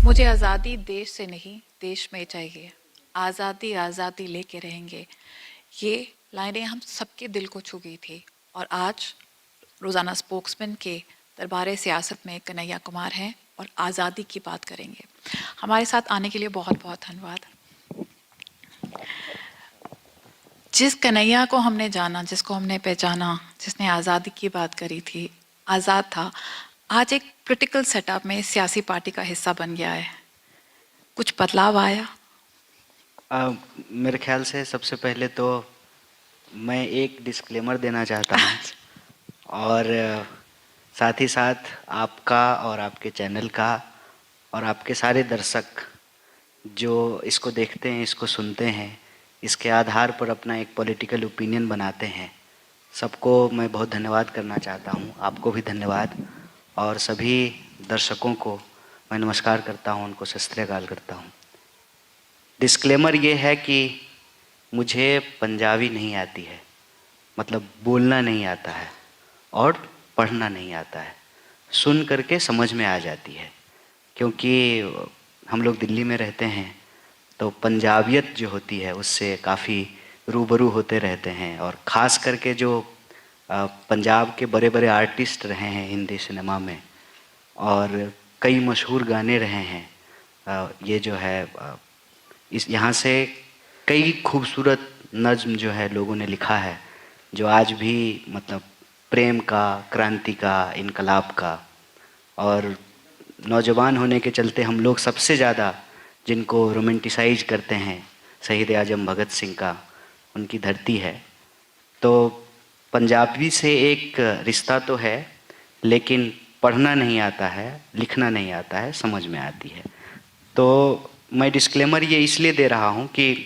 मुझे आज़ादी देश से नहीं देश में चाहिए। आज़ादी आज़ादी लेके रहेंगे। ये लाइनें हम सबके दिल को छू गई थी। और आज रोज़ाना स्पोक्समैन के दरबार सियासत में कन्हैया कुमार हैं और आज़ादी की बात करेंगे। हमारे साथ आने के लिए बहुत बहुत धन्यवाद। जिस कन्हैया को हमने जाना, जिसको हमने पहचाना, जिसने आज़ादी की बात करी थी, आज़ाद था, आज एक पॉलिटिकल सेटअप में सियासी पार्टी का हिस्सा बन गया है। कुछ बदलाव आया? मेरे ख्याल से सबसे पहले तो मैं एक डिस्क्लेमर देना चाहता हूँ और साथ ही साथ आपका और आपके चैनल का और आपके सारे दर्शक जो इसको देखते हैं, इसको सुनते हैं, इसके आधार पर अपना एक पॉलिटिकल ओपिनियन बनाते हैं, सबको मैं बहुत धन्यवाद करना चाहता हूँ। आपको भी धन्यवाद और सभी दर्शकों को मैं नमस्कार करता हूँ, उनको सत श्री अकाल करता हूँ। डिस्क्लेमर ये है कि मुझे पंजाबी नहीं आती है, मतलब बोलना नहीं आता है और पढ़ना नहीं आता है, सुन करके समझ में आ जाती है। क्योंकि हम लोग दिल्ली में रहते हैं तो पंजाबियत जो होती है उससे काफ़ी रूबरू होते रहते हैं। और ख़ास करके जो पंजाब के बड़े बड़े आर्टिस्ट रहे हैं हिंदी सिनेमा में और कई मशहूर गाने रहे हैं, ये जो है इस यहाँ से कई खूबसूरत नज़्म जो है लोगों ने लिखा है, जो आज भी मतलब प्रेम का, क्रांति का, इनकलाब का। और नौजवान होने के चलते हम लोग सबसे ज़्यादा जिनको रोमेंटिसाइज करते हैं शहीद आजम भगत सिंह का, उनकी धरती है। तो पंजाबी से एक रिश्ता तो है, लेकिन पढ़ना नहीं आता है, लिखना नहीं आता है, समझ में आती है। तो मैं डिस्क्लेमर ये इसलिए दे रहा हूँ कि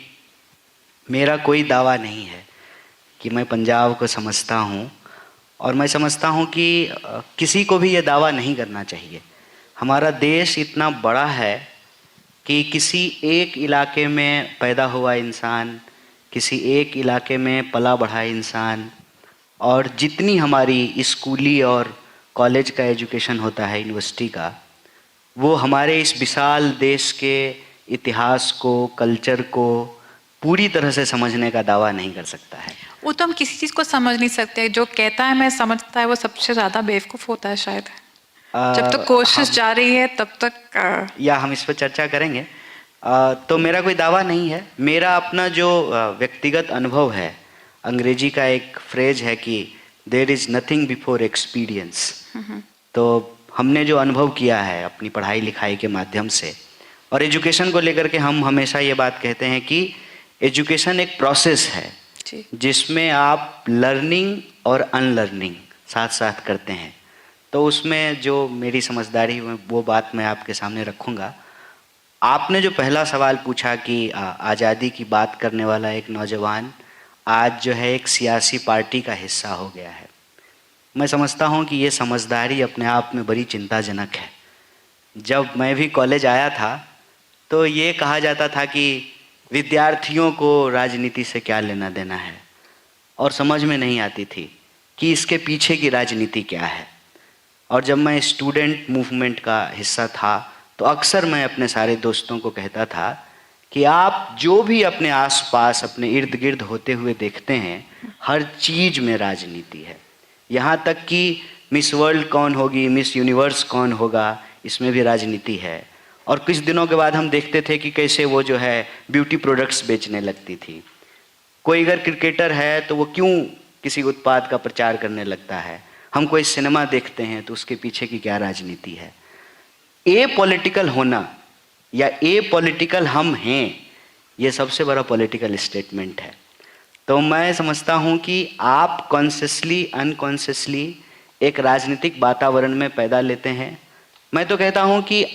मेरा कोई दावा नहीं है कि मैं पंजाब को समझता हूँ, और मैं समझता हूँ कि किसी को भी ये दावा नहीं करना चाहिए। हमारा देश इतना बड़ा है कि किसी एक इलाके में पैदा हुआ इंसान, किसी एक इलाके में पला बढ़ा इंसान, और जितनी हमारी स्कूली और कॉलेज का एजुकेशन होता है, यूनिवर्सिटी का, वो हमारे इस विशाल देश के इतिहास को, कल्चर को पूरी तरह से समझने का दावा नहीं कर सकता है। वो तो हम किसी चीज़ को समझ नहीं सकते। जो कहता है मैं समझता है वो सबसे ज़्यादा बेवकूफ़ होता है शायद। जब तक कोशिश जारी है तब तक या हम इस पर चर्चा करेंगे। तो मेरा कोई दावा नहीं है, मेरा अपना जो व्यक्तिगत अनुभव है, अंग्रेजी का एक फ्रेज है कि there is nothing before experience. तो हमने जो अनुभव किया है अपनी पढ़ाई लिखाई के माध्यम से, और एजुकेशन को लेकर के हम हमेशा ये बात कहते हैं कि एजुकेशन एक प्रोसेस है जिसमें आप लर्निंग और अनलर्निंग साथ साथ करते हैं। तो उसमें जो मेरी समझदारी है वो बात मैं आपके सामने रखूँगा। आपने जो पहला सवाल पूछा कि आज़ादी की बात करने वाला एक नौजवान आज जो है एक सियासी पार्टी का हिस्सा हो गया है, मैं समझता हूँ कि ये समझदारी अपने आप में बड़ी चिंताजनक है। जब मैं भी कॉलेज आया था तो ये कहा जाता था कि विद्यार्थियों को राजनीति से क्या लेना देना है, और समझ में नहीं आती थी कि इसके पीछे की राजनीति क्या है। और जब मैं स्टूडेंट मूवमेंट का हिस्सा था तो अक्सर मैं अपने सारे दोस्तों को कहता था कि आप जो भी अपने आसपास, अपने इर्द गिर्द होते हुए देखते हैं, हर चीज़ में राजनीति है। यहाँ तक कि मिस वर्ल्ड कौन होगी, मिस यूनिवर्स कौन होगा, इसमें भी राजनीति है। और कुछ दिनों के बाद हम देखते थे कि कैसे वो जो है ब्यूटी प्रोडक्ट्स बेचने लगती थी। कोई अगर क्रिकेटर है तो वो क्यों किसी उत्पाद का प्रचार करने लगता है। हम कोई सिनेमा देखते हैं तो उसके पीछे की क्या राजनीति है। ए पॉलिटिकल होना या ए पॉलिटिकल हम हैं, ये सबसे बड़ा पॉलिटिकल स्टेटमेंट है। तो मैं समझता हूँ कि आप कॉन्शियसली अनकॉन्शियसली एक राजनीतिक वातावरण में पैदा लेते हैं। मैं तो कहता हूँ कि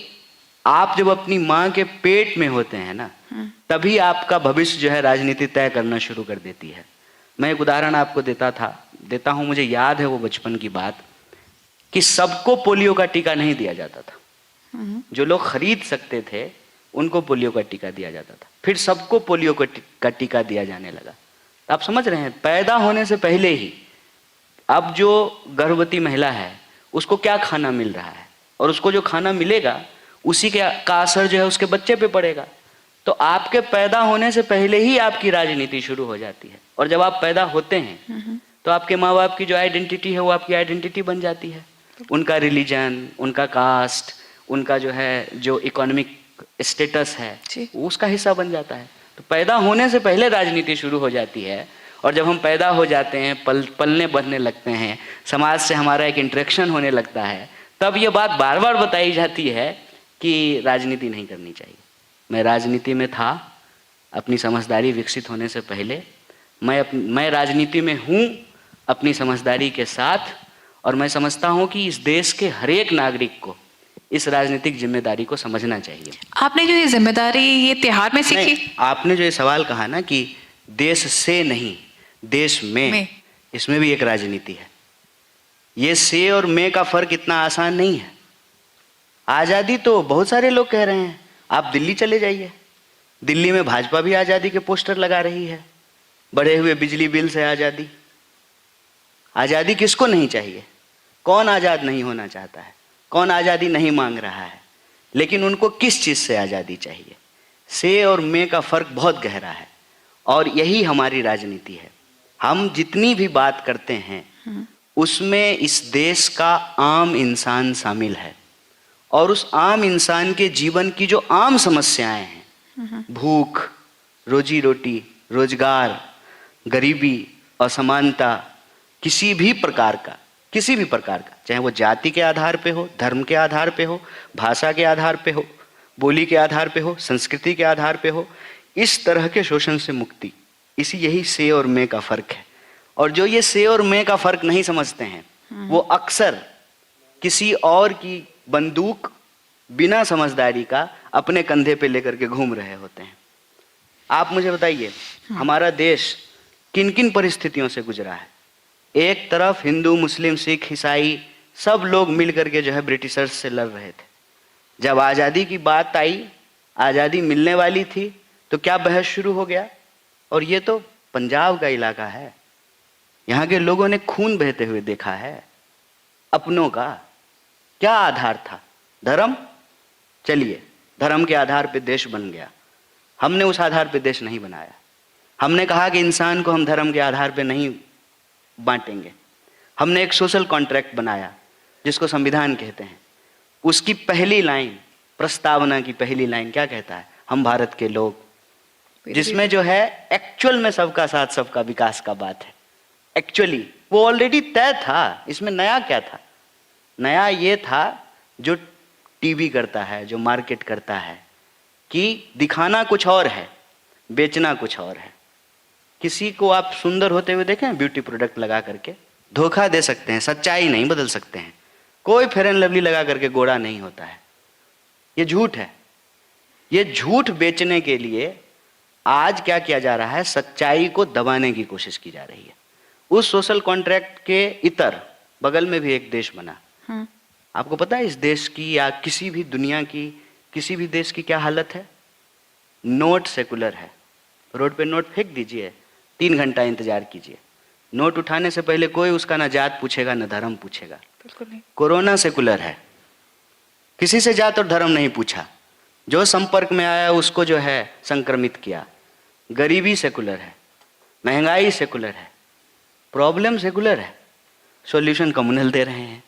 आप जब अपनी माँ के पेट में होते हैं ना, तभी आपका भविष्य जो है राजनीति तय करना शुरू कर देती है। मैं एक उदाहरण आपको देता हूँ, मुझे याद है वो बचपन की बात कि सबको पोलियो का टीका नहीं दिया जाता था। जो लोग खरीद सकते थे उनको पोलियो का टीका दिया जाता था, फिर सबको पोलियो का टीका दिया जाने लगा। तो आप समझ रहे हैं, पैदा होने से पहले ही अब जो गर्भवती महिला है उसको क्या खाना मिल रहा है, और उसको जो खाना मिलेगा उसी का असर जो है उसके बच्चे पे पड़ेगा। तो आपके पैदा होने से पहले ही आपकी राजनीति शुरू हो जाती है, और जब आप पैदा होते हैं तो आपके माँ बाप की जो आइडेंटिटी है वो आपकी आइडेंटिटी बन जाती है। उनका रिलीजन, उनका कास्ट, उनका जो है जो इकोनॉमिक स्टेटस है वो उसका हिस्सा बन जाता है। तो पैदा होने से पहले राजनीति शुरू हो जाती है, और जब हम पैदा हो जाते हैं, पलने बढ़ने लगते हैं, समाज से हमारा एक इंटरेक्शन होने लगता है, तब ये बात बार बार बताई जाती है कि राजनीति नहीं करनी चाहिए। मैं राजनीति में था अपनी समझदारी विकसित होने से पहले, मैं राजनीति में हूँ अपनी समझदारी के साथ, और मैं समझता हूँ कि इस देश के हर एक नागरिक को इस राजनीतिक जिम्मेदारी को समझना चाहिए। आपने जो ये जिम्मेदारी ये त्योहार में सीखी? आपने जो ये सवाल कहा ना कि देश से नहीं देश में, इसमें भी एक राजनीति है। ये से और में का फर्क इतना आसान नहीं है। आज़ादी तो बहुत सारे लोग कह रहे हैं, आप दिल्ली चले जाइए, दिल्ली में भाजपा भी आज़ादी के पोस्टर लगा रही है, बढ़े हुए बिजली बिल से आज़ादी। आज़ादी किसको नहीं चाहिए? कौन आज़ाद नहीं होना चाहता है? कौन आज़ादी नहीं मांग रहा है? लेकिन उनको किस चीज़ से आज़ादी चाहिए? से और में का फर्क बहुत गहरा है, और यही हमारी राजनीति है। हम जितनी भी बात करते हैं उसमें इस देश का आम इंसान शामिल है, और उस आम इंसान के जीवन की जो आम समस्याएं हैं, भूख, रोजी रोटी, रोजगार, गरीबी, असमानता, किसी भी प्रकार का, चाहे वो जाति के आधार पे हो, धर्म के आधार पे हो, भाषा के आधार पे हो, बोली के आधार पे हो, संस्कृति के आधार पे हो, इस तरह के शोषण से मुक्ति, यही से और में का फर्क है। और जो ये से और में का फर्क नहीं समझते हैं वो अक्सर किसी और की बंदूक बिना समझदारी का अपने कंधे पे लेकर के घूम रहे होते हैं। आप मुझे बताइए, हमारा देश किन किन परिस्थितियों से गुजरा है। एक तरफ हिंदू, मुस्लिम, सिख, ईसाई सब लोग मिल करके जो है ब्रिटिशर्स से लड़ रहे थे। जब आज़ादी की बात आई, आज़ादी मिलने वाली थी, तो क्या बहस शुरू हो गया। और ये तो पंजाब का इलाका है, यहाँ के लोगों ने खून बहते हुए देखा है अपनों का। क्या आधार था? धर्म। चलिए, धर्म के आधार पे देश बन गया। हमने उस आधार पे देश नहीं बनाया। हमने कहा कि इंसान को हम धर्म के आधार पे नहीं बांटेंगे। हमने एक सोशल कॉन्ट्रैक्ट बनाया जिसको संविधान कहते हैं। उसकी पहली लाइन, प्रस्तावना की पहली लाइन क्या कहता है? हम भारत के लोग, जिसमें जो है एक्चुअल में सबका साथ सबका विकास का बात है। एक्चुअली वो ऑलरेडी तय था, इसमें नया क्या था? नया ये था जो टीवी करता है, जो मार्केट करता है, कि दिखाना कुछ और है, बेचना कुछ और है। किसी को आप सुंदर होते हुए देखें ब्यूटी प्रोडक्ट लगा करके, धोखा दे सकते हैं, सच्चाई नहीं बदल सकते हैं। कोई फेयर एंड लवली लगा करके गोरा नहीं होता है। ये झूठ है। ये झूठ बेचने के लिए आज क्या किया जा रहा है? सच्चाई को दबाने की कोशिश की जा रही है। उस सोशल कॉन्ट्रैक्ट के इतर बगल में भी एक देश बना। आपको पता है इस देश की या किसी भी दुनिया की किसी भी देश की क्या हालत है? नोट सेकुलर है। रोड पे नोट फेंक दीजिए, 3 घंटा इंतजार कीजिए। नोट उठाने से पहले कोई उसका ना जात पूछेगा ना धर्म पूछेगा। बिल्कुल नहीं। कोरोना सेकुलर है, किसी से जात और धर्म नहीं पूछा, जो संपर्क में आया उसको जो है संक्रमित किया। गरीबी सेकुलर है, महंगाई सेकुलर है, प्रॉब्लम सेकुलर है, सॉल्यूशन कम्युनल दे रहे हैं।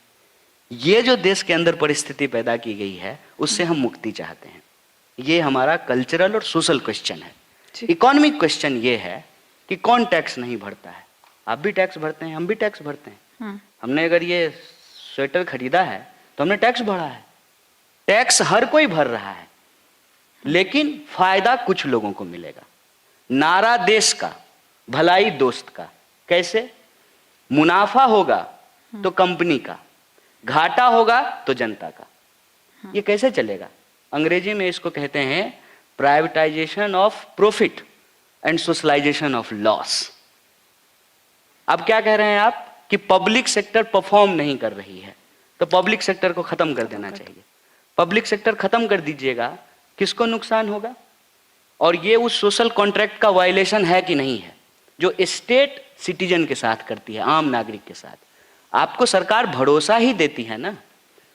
ये जो देश के अंदर परिस्थिति पैदा की गई है उससे हम मुक्ति चाहते हैं। ये हमारा कल्चरल और सोशल क्वेश्चन है। इकोनॉमिक क्वेश्चन ये है कि कौन टैक्स नहीं भरता है। आप भी टैक्स भरते हैं, हम भी टैक्स भरते हैं। हमने अगर ये स्वेटर खरीदा है तो हमने टैक्स भरा है। टैक्स हर कोई भर रहा है, लेकिन फायदा कुछ लोगों को मिलेगा। नारा देश का, भलाई दोस्त का। कैसे? मुनाफा होगा तो कंपनी का, घाटा होगा तो जनता का। ये कैसे चलेगा? अंग्रेजी में इसको कहते हैं privatisation of profit and socialisation of loss. अब क्या कह रहे हैं आप कि पब्लिक सेक्टर परफॉर्म नहीं कर रही है, तो पब्लिक सेक्टर को खत्म कर देना चाहिए। पब्लिक सेक्टर खत्म कर दीजिएगा, किसको नुकसान होगा? और ये उस सोशल कॉन्ट्रैक्ट का वायलेशन है कि नहीं है जो स्टेट सिटीजन के साथ करती है, आम नागरिक के साथ। आपको सरकार भरोसा ही देती है ना।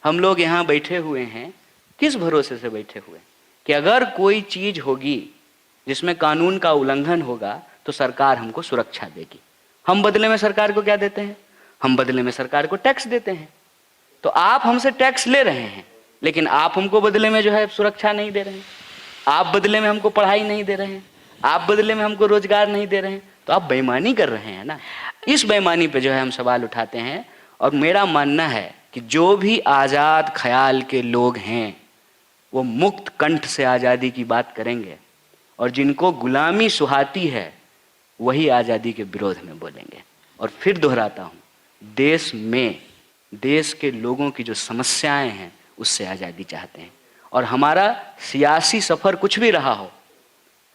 हम लोग यहाँ बैठे हुए हैं, किस भरोसे से बैठे हुए कि अगर कोई चीज होगी जिसमें कानून का उल्लंघन होगा तो सरकार हमको सुरक्षा देगी। हम बदले में सरकार को क्या देते हैं? हम बदले में सरकार को टैक्स देते हैं। तो आप हमसे टैक्स ले रहे हैं, लेकिन आप हमको बदले में जो है सुरक्षा नहीं दे रहे हैं, आप बदले में हमको पढ़ाई नहीं दे रहे हैं, आप बदले में हमको रोजगार नहीं दे रहे हैं, तो आप बेईमानी कर रहे हैं ना। इस बेईमानी पे जो है हम सवाल उठाते हैं। और मेरा मानना है कि जो भी आज़ाद ख्याल के लोग हैं वो मुक्त कंठ से आज़ादी की बात करेंगे, और जिनको गुलामी सुहाती है वही आज़ादी के विरोध में बोलेंगे। और फिर दोहराता हूँ, देश में देश के लोगों की जो समस्याएं हैं उससे आज़ादी चाहते हैं। और हमारा सियासी सफ़र कुछ भी रहा हो,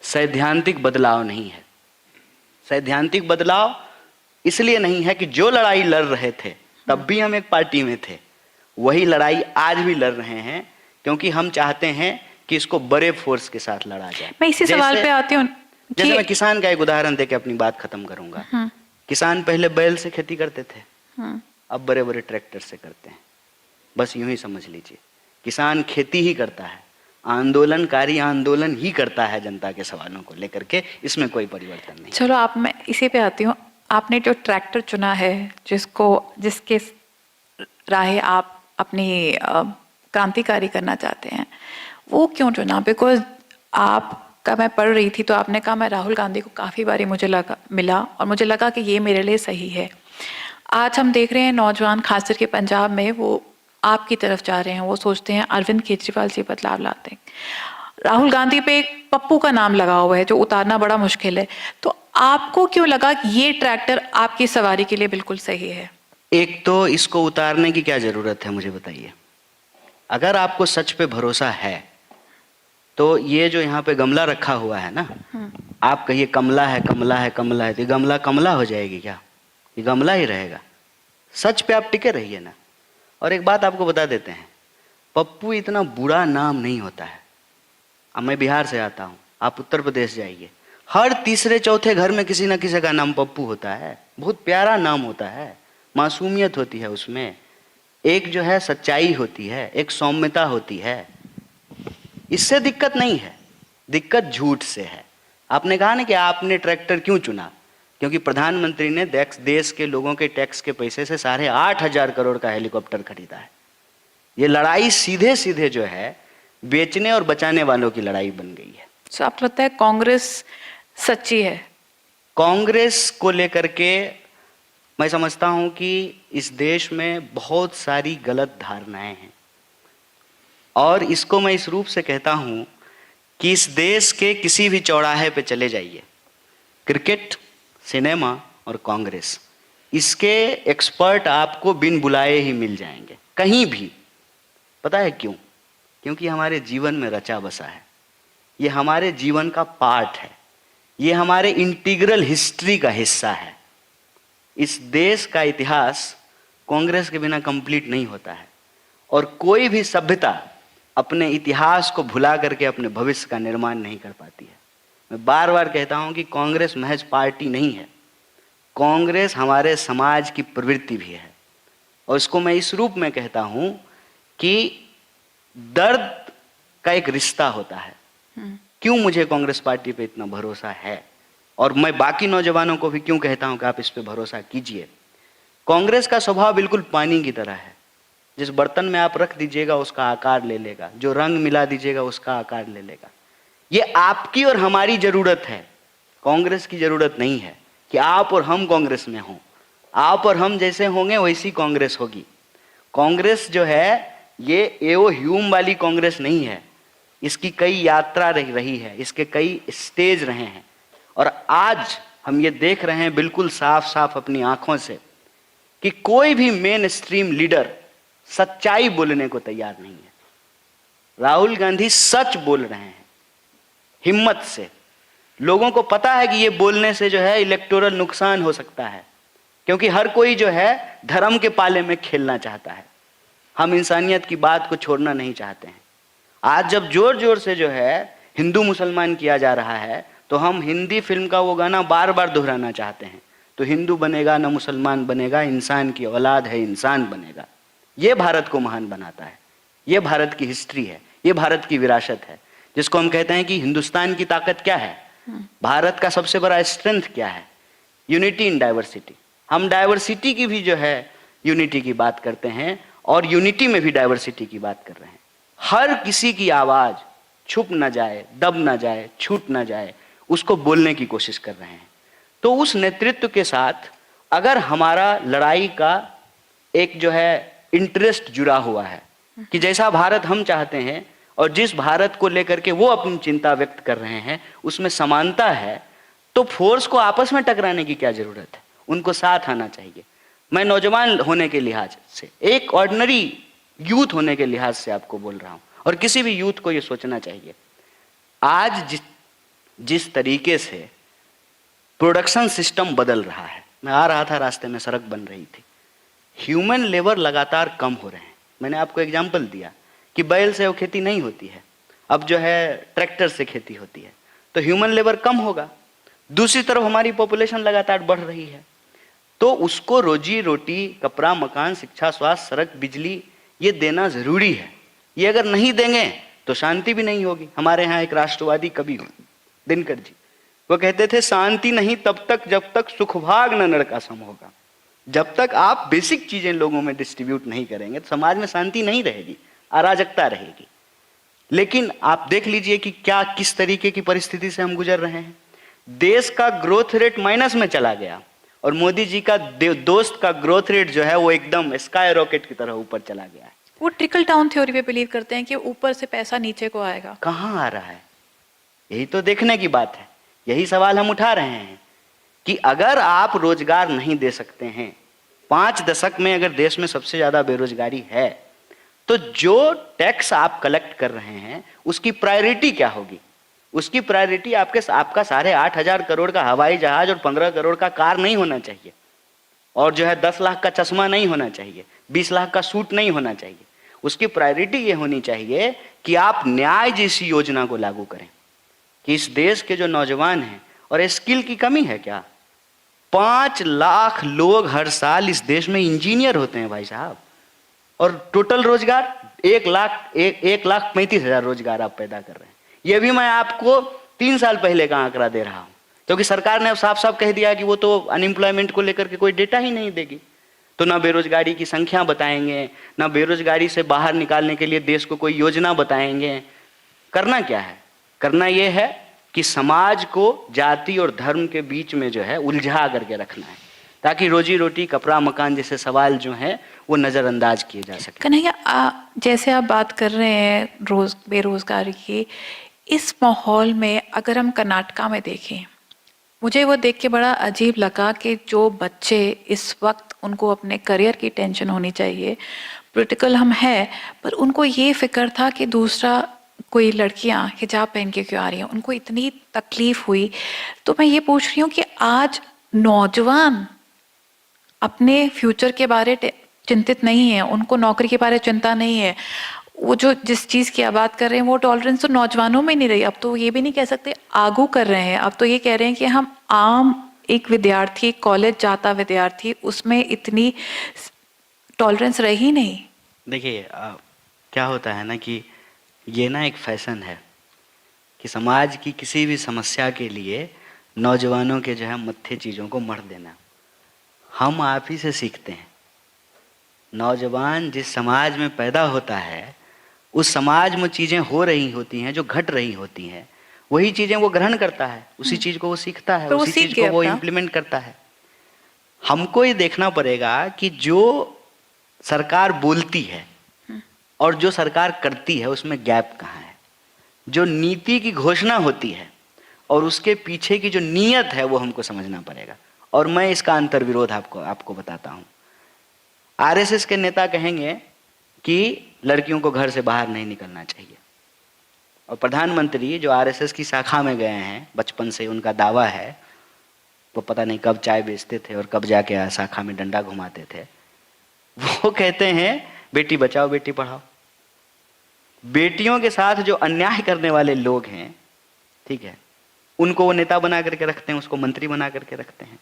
सैद्धांतिक बदलाव नहीं है। सैद्धांतिक बदलाव इसलिए नहीं है कि जो लड़ाई लड़ रहे थे तब भी हम एक पार्टी में थे, वही लड़ाई आज भी लड़ रहे हैं, क्योंकि हम चाहते हैं कि इसको बड़े फोर्स के साथ लड़ा जाए। मैं इसी सवाल पे आती हूँ। जैसे मैं किसान का एक उदाहरण देके अपनी बात खत्म करूंगा। किसान पहले बैल से खेती करते थे, अब बड़े बड़े ट्रैक्टर से करते हैं। बस यूं ही समझ लीजिए, किसान खेती ही करता है, आंदोलनकारी आंदोलन ही करता है जनता के सवालों को लेकर के, इसमें कोई परिवर्तन नहीं। चलो आप, मैं इसी पे आती हूँ। आपने जो ट्रैक्टर चुना है, जिसके राहे आप अपनी क्रांतिकारी करना चाहते हैं, वो क्यों चुना? बिकॉज आपका, मैं पढ़ रही थी तो आपने कहा मैं राहुल गांधी को काफ़ी बारी मुझे मिला और मुझे लगा कि ये मेरे लिए सही है। आज हम देख रहे हैं नौजवान खास करके पंजाब में वो आपकी तरफ जा रहे हैं, वो सोचते हैं अरविंद केजरीवाल से बदलाव लाते हैं। राहुल गांधी पे एक पप्पू का नाम लगा हुआ है जो उतारना बड़ा मुश्किल है। तो आपको क्यों लगा कि ये ट्रैक्टर आपकी सवारी के लिए बिल्कुल सही है? एक तो इसको उतारने की क्या जरूरत है मुझे बताइए। अगर आपको सच पे भरोसा है तो ये जो यहाँ पे गमला रखा हुआ है ना, आप कहिए कमला है कमला है कमला है, तो गमला कमला हो जाएगी क्या? ये गमला ही रहेगा। सच पे आप टिके रहिए ना। और एक बात आपको बता देते हैं, पप्पू इतना बुरा नाम नहीं होता है। अब मैं बिहार से आता हूँ, आप उत्तर प्रदेश जाइए, हर तीसरे चौथे घर में किसी ना किसी का नाम पप्पू होता है। बहुत प्यारा नाम होता है, मासूमियत होती है उसमें, एक जो है सच्चाई होती है, एक सौम्यता होती है। इससे दिक्कत नहीं है, दिक्कत झूठ से है। आपने कहा ना कि आपने ट्रैक्टर क्यों चुना, क्योंकि प्रधानमंत्री ने देश के लोगों के टैक्स के पैसे से 8,500 करोड़ का हेलीकॉप्टर खरीदा है। ये लड़ाई सीधे सीधे जो है बेचने और बचाने वालों की लड़ाई बन गई है। तो आपको लगता है कांग्रेस सच्ची है? कांग्रेस को लेकर के मैं समझता हूं कि इस देश में बहुत सारी गलत धारणाएं हैं, और इसको मैं इस रूप से कहता हूं कि इस देश के किसी भी चौराहे पे चले जाइए, क्रिकेट, सिनेमा और कांग्रेस, इसके एक्सपर्ट आपको बिन बुलाए ही मिल जाएंगे कहीं भी। पता है क्यों? क्योंकि हमारे जीवन में रचा बसा है, ये हमारे जीवन का पार्ट है, ये हमारे इंटीग्रल हिस्ट्री का हिस्सा है। इस देश का इतिहास कांग्रेस के बिना कंप्लीट नहीं होता है, और कोई भी सभ्यता अपने इतिहास को भुला करके अपने भविष्य का निर्माण नहीं कर पाती है। मैं बार बार कहता हूं कि कांग्रेस महज पार्टी नहीं है, कांग्रेस हमारे समाज की प्रवृत्ति भी है। और इसको मैं इस रूप में कहता हूं कि दर्द का एक रिश्ता होता है। क्यों मुझे कांग्रेस पार्टी पे इतना भरोसा है, और मैं बाकी नौजवानों को भी क्यों कहता हूं कि आप इस पे भरोसा कीजिए। कांग्रेस का स्वभाव बिल्कुल पानी की तरह है, जिस बर्तन में आप रख दीजिएगा उसका आकार ले लेगा, जो रंग मिला दीजिएगा उसका आकार ले लेगा। ये आपकी और हमारी जरूरत है, कांग्रेस की जरूरत नहीं है कि आप और हम कांग्रेस में हों। आप और हम जैसे होंगे वैसी कांग्रेस होगी। कांग्रेस जो है ये एओ ह्यूम वाली कांग्रेस नहीं है, इसकी कई यात्रा रही है, इसके कई स्टेज रहे हैं, और आज हम ये देख रहे हैं बिल्कुल साफ साफ अपनी आंखों से कि कोई भी मेन स्ट्रीम लीडर सच्चाई बोलने को तैयार नहीं है। राहुल गांधी सच बोल रहे हैं हिम्मत से। लोगों को पता है कि ये बोलने से जो है इलेक्टोरल नुकसान हो सकता है, क्योंकि हर कोई जो है धर्म के पाले में खेलना चाहता है। हम इंसानियत की बात को छोड़ना नहीं चाहते हैं। आज जब जोर जोर से जो है हिंदू मुसलमान किया जा रहा है, तो हम हिंदी फिल्म का वो गाना बार बार दोहराना चाहते हैं, तो हिंदू बनेगा ना मुसलमान बनेगा, इंसान की औलाद है इंसान बनेगा। ये भारत को महान बनाता है, ये भारत की हिस्ट्री है, ये भारत की विरासत है, जिसको हम कहते हैं कि हिंदुस्तान की ताकत क्या है, भारत का सबसे बड़ा स्ट्रेंथ क्या है, यूनिटी इन डाइवर्सिटी। हम डाइवर्सिटी की भी जो है यूनिटी की बात करते हैं और यूनिटी में भी डाइवर्सिटी की बात कर रहे हैं। हर किसी की आवाज छुप ना जाए, दब ना जाए, छूट ना जाए, उसको बोलने की कोशिश कर रहे हैं। तो उस नेतृत्व के साथ अगर हमारा लड़ाई का एक जो है इंटरेस्ट जुड़ा हुआ है कि जैसा भारत हम चाहते हैं और जिस भारत को लेकर के वो अपनी चिंता व्यक्त कर रहे हैं उसमें समानता है, तो फोर्स को आपस में टकराने की क्या जरूरत है, उनको साथ आना चाहिए। मैं नौजवान होने के लिहाज से, एक ऑर्डिनरी यूथ होने के लिहाज से आपको बोल रहा हूं, और किसी भी यूथ को ये सोचना चाहिए, आज जिस तरीके से प्रोडक्शन सिस्टम बदल रहा है, मैं आ रहा था रास्ते में सड़क बन रही थी, ह्यूमन लेबर लगातार कम हो रहे हैं। मैंने आपको एग्जाम्पल दिया कि बैल से वो खेती नहीं होती है, अब जो है ट्रैक्टर से खेती होती है, तो ह्यूमन लेबर कम होगा। दूसरी तरफ हमारी पॉपुलेशन लगातार बढ़ रही है, तो उसको रोजी रोटी, कपड़ा, मकान, शिक्षा, स्वास्थ्य, सड़क, बिजली ये देना जरूरी है। ये अगर नहीं देंगे तो शांति भी नहीं होगी। हमारे यहाँ एक राष्ट्रवादी कवि दिनकर जी, वो कहते थे शांति नहीं तब तक जब तक सुखभाग न नरका सम होगा। जब तक आप बेसिक चीजें लोगों में डिस्ट्रीब्यूट नहीं करेंगे तो समाज में शांति नहीं रहेगी, अराजकता रहेगी। लेकिन आप देख लीजिए कि क्या किस तरीके की परिस्थिति से हम गुजर रहे हैं। देश का ग्रोथ रेट माइनस में चला गया और मोदी जी का दोस्त का ग्रोथ रेट जो है वो एकदम स्काई रॉकेट की तरह ऊपर चला गया है। वो ट्रिकल डाउन थ्योरी पे बिलीव करते हैं कि ऊपर से पैसा नीचे को आएगा। कहाँ आ रहा है, यही तो देखने की बात है। यही सवाल हम उठा रहे हैं कि अगर आप रोजगार नहीं दे सकते हैं, 5 दशक में अगर देश में सबसे ज्यादा बेरोजगारी है, तो जो टैक्स आप कलेक्ट कर रहे हैं उसकी प्रायोरिटी क्या होगी? उसकी प्रायोरिटी आपका 8,500 करोड़ का हवाई जहाज और 15 करोड़ का कार नहीं होना चाहिए, और जो है 10 लाख का चश्मा नहीं होना चाहिए, 20 लाख का सूट नहीं होना चाहिए। उसकी प्रायोरिटी ये होनी चाहिए कि आप न्याय जैसी योजना को लागू करें कि इस देश के जो नौजवान हैं, और स्किल की कमी है क्या, 5 लाख लोग हर साल इस देश में इंजीनियर होते हैं भाई साहब, और टोटल रोजगार 1,35,000 रोजगार आप पैदा कर रहे हैं। ये भी मैं आपको 3 साल पहले का आंकड़ा दे रहा हूं, क्योंकि सरकार ने अब साफ साफ कह दिया कि वो तो अनएम्प्लॉयमेंट को लेकर के कोई डेटा ही नहीं देगी। तो ना बेरोजगारी की संख्या बताएंगे, ना बेरोजगारी से बाहर निकालने के लिए देश को कोई योजना बताएंगे। करना क्या है? करना यह है कि समाज को जाति और धर्म के बीच में जो है उलझा करके रखना है, ताकि रोजी रोटी, कपड़ा, मकान जैसे सवाल जो हैं वो नज़रअंदाज किए जा सके। कन्हैया, जैसे आप बात कर रहे हैं बेरोजगारी की, इस माहौल में अगर हम कर्नाटका में देखें, मुझे वो देख के बड़ा अजीब लगा कि जो बच्चे इस वक्त उनको अपने करियर की टेंशन होनी चाहिए, पॉलिटिकल हम है, पर उनको ये फिक्र था कि दूसरा कोई लड़कियां हिजाब पहन के क्यों आ रही हैं, उनको इतनी तकलीफ हुई। तो मैं ये पूछ रही हूँ कि आज नौजवान अपने फ्यूचर के बारे चिंतित नहीं है, उनको नौकरी के बारे चिंता नहीं है, वो जो जिस चीज़ की आप बात कर रहे हैं वो टॉलरेंस तो नौजवानों में नहीं रही। अब तो ये भी नहीं कह सकते आगू कर रहे हैं, अब तो ये कह रहे हैं कि हम आम एक विद्यार्थी, कॉलेज जाता विद्यार्थी, उसमें इतनी टॉलरेंस रही नहीं। देखिए क्या होता है ना कि ये ना एक फैशन है कि समाज की किसी भी समस्या के लिए नौजवानों के जो है मत्थे चीज़ों को मढ़ देना। हम आप ही से सीखते हैं। नौजवान जिस समाज में पैदा होता है, उस समाज में चीज़ें हो रही होती हैं, जो घट रही होती हैं, वही चीज़ें वो ग्रहण करता है, उसी चीज़ को वो सीखता है, उसी चीज़ को वो इम्प्लीमेंट करता है। हमको ये देखना पड़ेगा कि जो सरकार बोलती है और जो सरकार करती है उसमें गैप कहाँ है। जो नीति की घोषणा होती है और उसके पीछे की जो नीयत है वो हमको समझना पड़ेगा। और मैं इसका अंतर्विरोध आपको बताता हूँ। आरएसएस के नेता कहेंगे कि लड़कियों को घर से बाहर नहीं निकलना चाहिए, और प्रधानमंत्री जो आरएसएस की शाखा में गए हैं, बचपन से उनका दावा है, वो पता नहीं कब चाय बेचते थे और कब जाके शाखा में डंडा घुमाते थे, वो कहते हैं बेटी बचाओ बेटी पढ़ाओ। बेटियों के साथ जो अन्याय करने वाले लोग हैं, ठीक है, उनको वो नेता बना करके रखते हैं, उसको मंत्री बना करके रखते हैं।